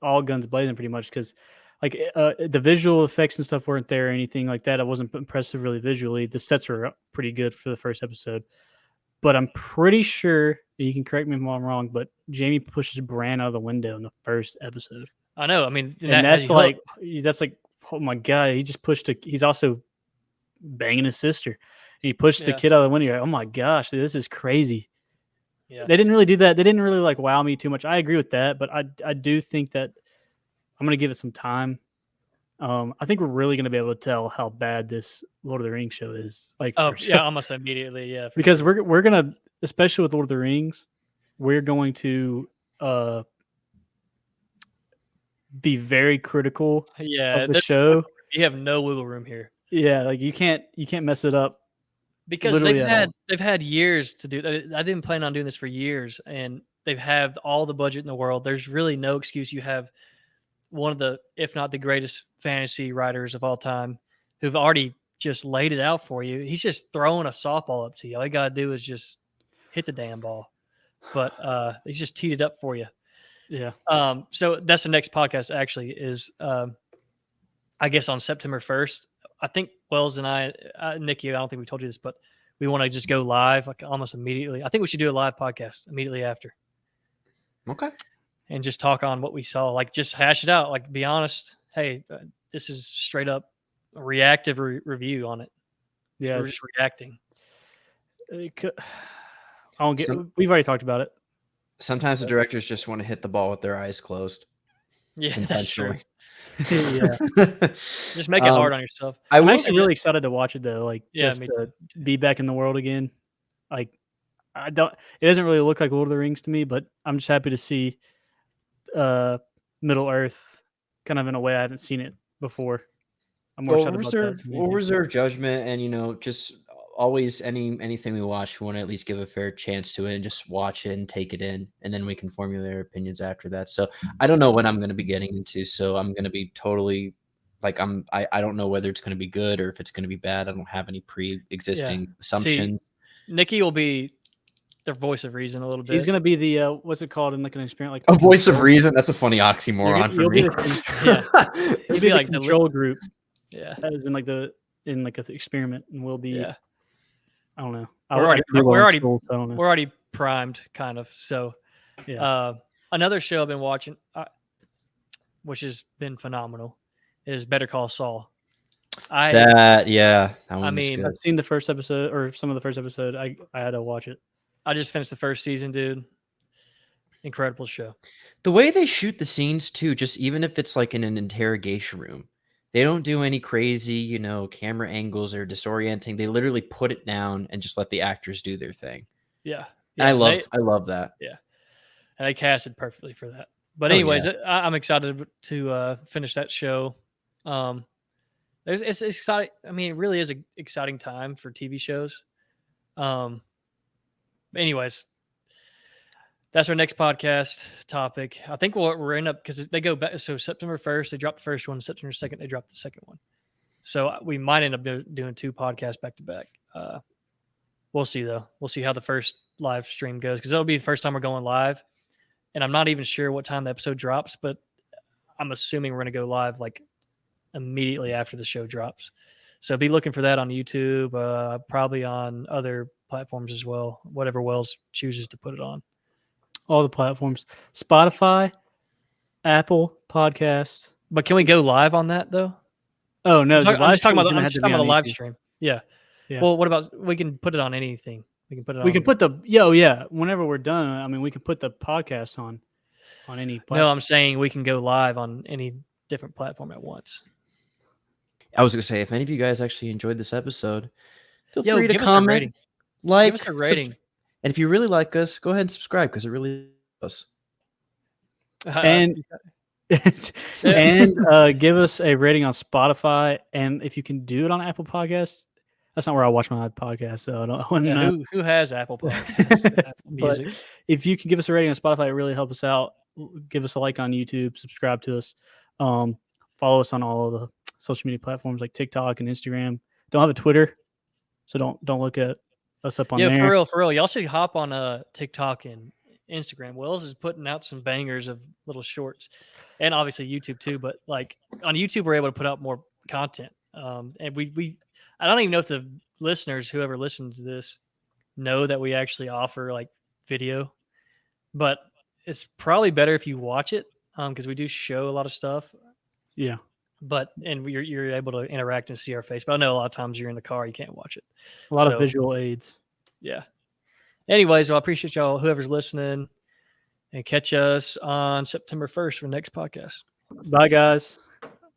all guns blazing pretty much, because like the visual effects and stuff weren't there or anything like that. It wasn't impressive really visually. The sets were pretty good for the first episode. But I'm pretty sure, you can correct me if I'm wrong, but Jaime pushes Bran out of the window in the first episode.
I know. I mean,
that's like, oh my God, he just pushed he's also banging his sister. And he pushed the kid out of the window. You're like, oh my gosh, dude, this is crazy.
Yeah.
They didn't really do that. They didn't really like wow me too much. I agree with that, but I do think that I'm going to give it some time. I think we're really going to be able to tell how bad this Lord of the Rings show is.
Almost immediately, yeah.
Because we're going to, especially with Lord of the Rings, we're going to be very critical of the show.
You have no wiggle room here.
Yeah, like you can't mess it up.
Because they've had years to do. I didn't plan on doing this for years, and they've had all the budget in the world. There's really no excuse. You have one of the, if not the greatest fantasy writers of all time, who've already just laid it out for you. He's just throwing a softball up to you. All you got to do is just hit the damn ball. But he's just teed it up for you.
Yeah.
So that's the next podcast actually is, I guess on September 1st. I think Wells and I, Nikki, I don't think we told you this, but we want to just go live like almost immediately. I think we should do a live podcast immediately after
Okay.
and just talk on what we saw. Like just hash it out. Like be honest. Hey, this is straight up a reactive review on it.
Yeah,
We're just reacting.
We've already talked about it.
Sometimes the directors just want to hit the ball with their eyes closed.
Yeah, that's true.
Yeah,
Just make it hard on yourself.
I'm actually really excited to watch it though. Like,
Yeah,
just
me
to be back in the world again. Like, it doesn't really look like Lord of the Rings to me, but I'm just happy to see Middle Earth kind of in a way I haven't seen it before. I'm more excited about that.
We'll reserve judgment, and just always anything we watch, we want to at least give a fair chance to it and just watch it and take it in, and then we can formulate our opinions after that. So I don't know what I'm going to be getting into, so I'm going to be totally like I don't know whether it's going to be good or if it's going to be bad. I don't have any pre-existing assumptions.
Nikki will be the voice of reason a little bit.
He's gonna be the what's it called in like an experience, like
A voice of reason. That's a funny oxymoron for me.
He'll be like the control group.
Yeah,
as in like an experiment, and we'll be.
Yeah.
I don't know.
We're already primed, kind of. So,
yeah.
Another show I've been watching, which has been phenomenal, is Better Call Saul.
That one
mean,
I've seen the first episode or some of the first episode. I had to watch it.
I just finished the first season, dude. Incredible show.
The way they shoot the scenes too, just even if it's like in an interrogation room, they don't do any crazy, camera angles or disorienting. They literally put it down and just let the actors do their thing.
Yeah.
And I love that.
Yeah. And they casted perfectly for that. But anyways, I'm excited to finish that show. It's exciting. I mean, it really is an exciting time for TV shows. Anyways, that's our next podcast topic. I think we're end up because they go back. So September 1st, they dropped the first one. September 2nd, they dropped the second one. So we might end up doing 2 podcasts back to back. We'll see though. We'll see how the first live stream goes because it'll be the first time we're going live, and I'm not even sure what time the episode drops, but I'm assuming we're going to go live like immediately after the show drops. So be looking for that on YouTube, probably on other platforms as well, whatever Wells chooses to put it on.
All the platforms, Spotify, Apple Podcasts.
But can we go live on that though?
Oh no,
I'm just talking about the live stream. Yeah.
Yeah.
Well, what about we can put it on anything? We can put it.
We can put whenever we're done. I mean, we can put the podcast on any platform.
No, I'm saying we can go live on any different platform at once.
I was gonna say, if any of you guys actually enjoyed this episode, feel free to
give
comment,
give us a rating.
And if you really like us, go ahead and subscribe because it really helps us.
And give us a rating on Spotify. And if you can do it on Apple Podcasts, that's not where I watch my podcast. So I don't know.
Who has Apple Podcasts? Apple Music.
But if you can give us a rating on Spotify, it really helps us out. Give us a like on YouTube, subscribe to us, follow us on all of the social media platforms like TikTok and Instagram. Don't have a Twitter, so don't look at us up on there.
Yeah, for real. Y'all should hop on TikTok and Instagram. Wells is putting out some bangers of little shorts, and obviously YouTube too. But like on YouTube, we're able to put out more content. And we I don't even know if the listeners, whoever listens to this, know that we actually offer like video, but it's probably better if you watch it because we do show a lot of stuff.
Yeah.
And you're able to interact and see our face. But I know a lot of times you're in the car, you can't watch it.
A lot of visual aids.
Yeah. Anyways, well, I appreciate y'all, whoever's listening, and catch us on September 1st for the next podcast.
Bye, guys.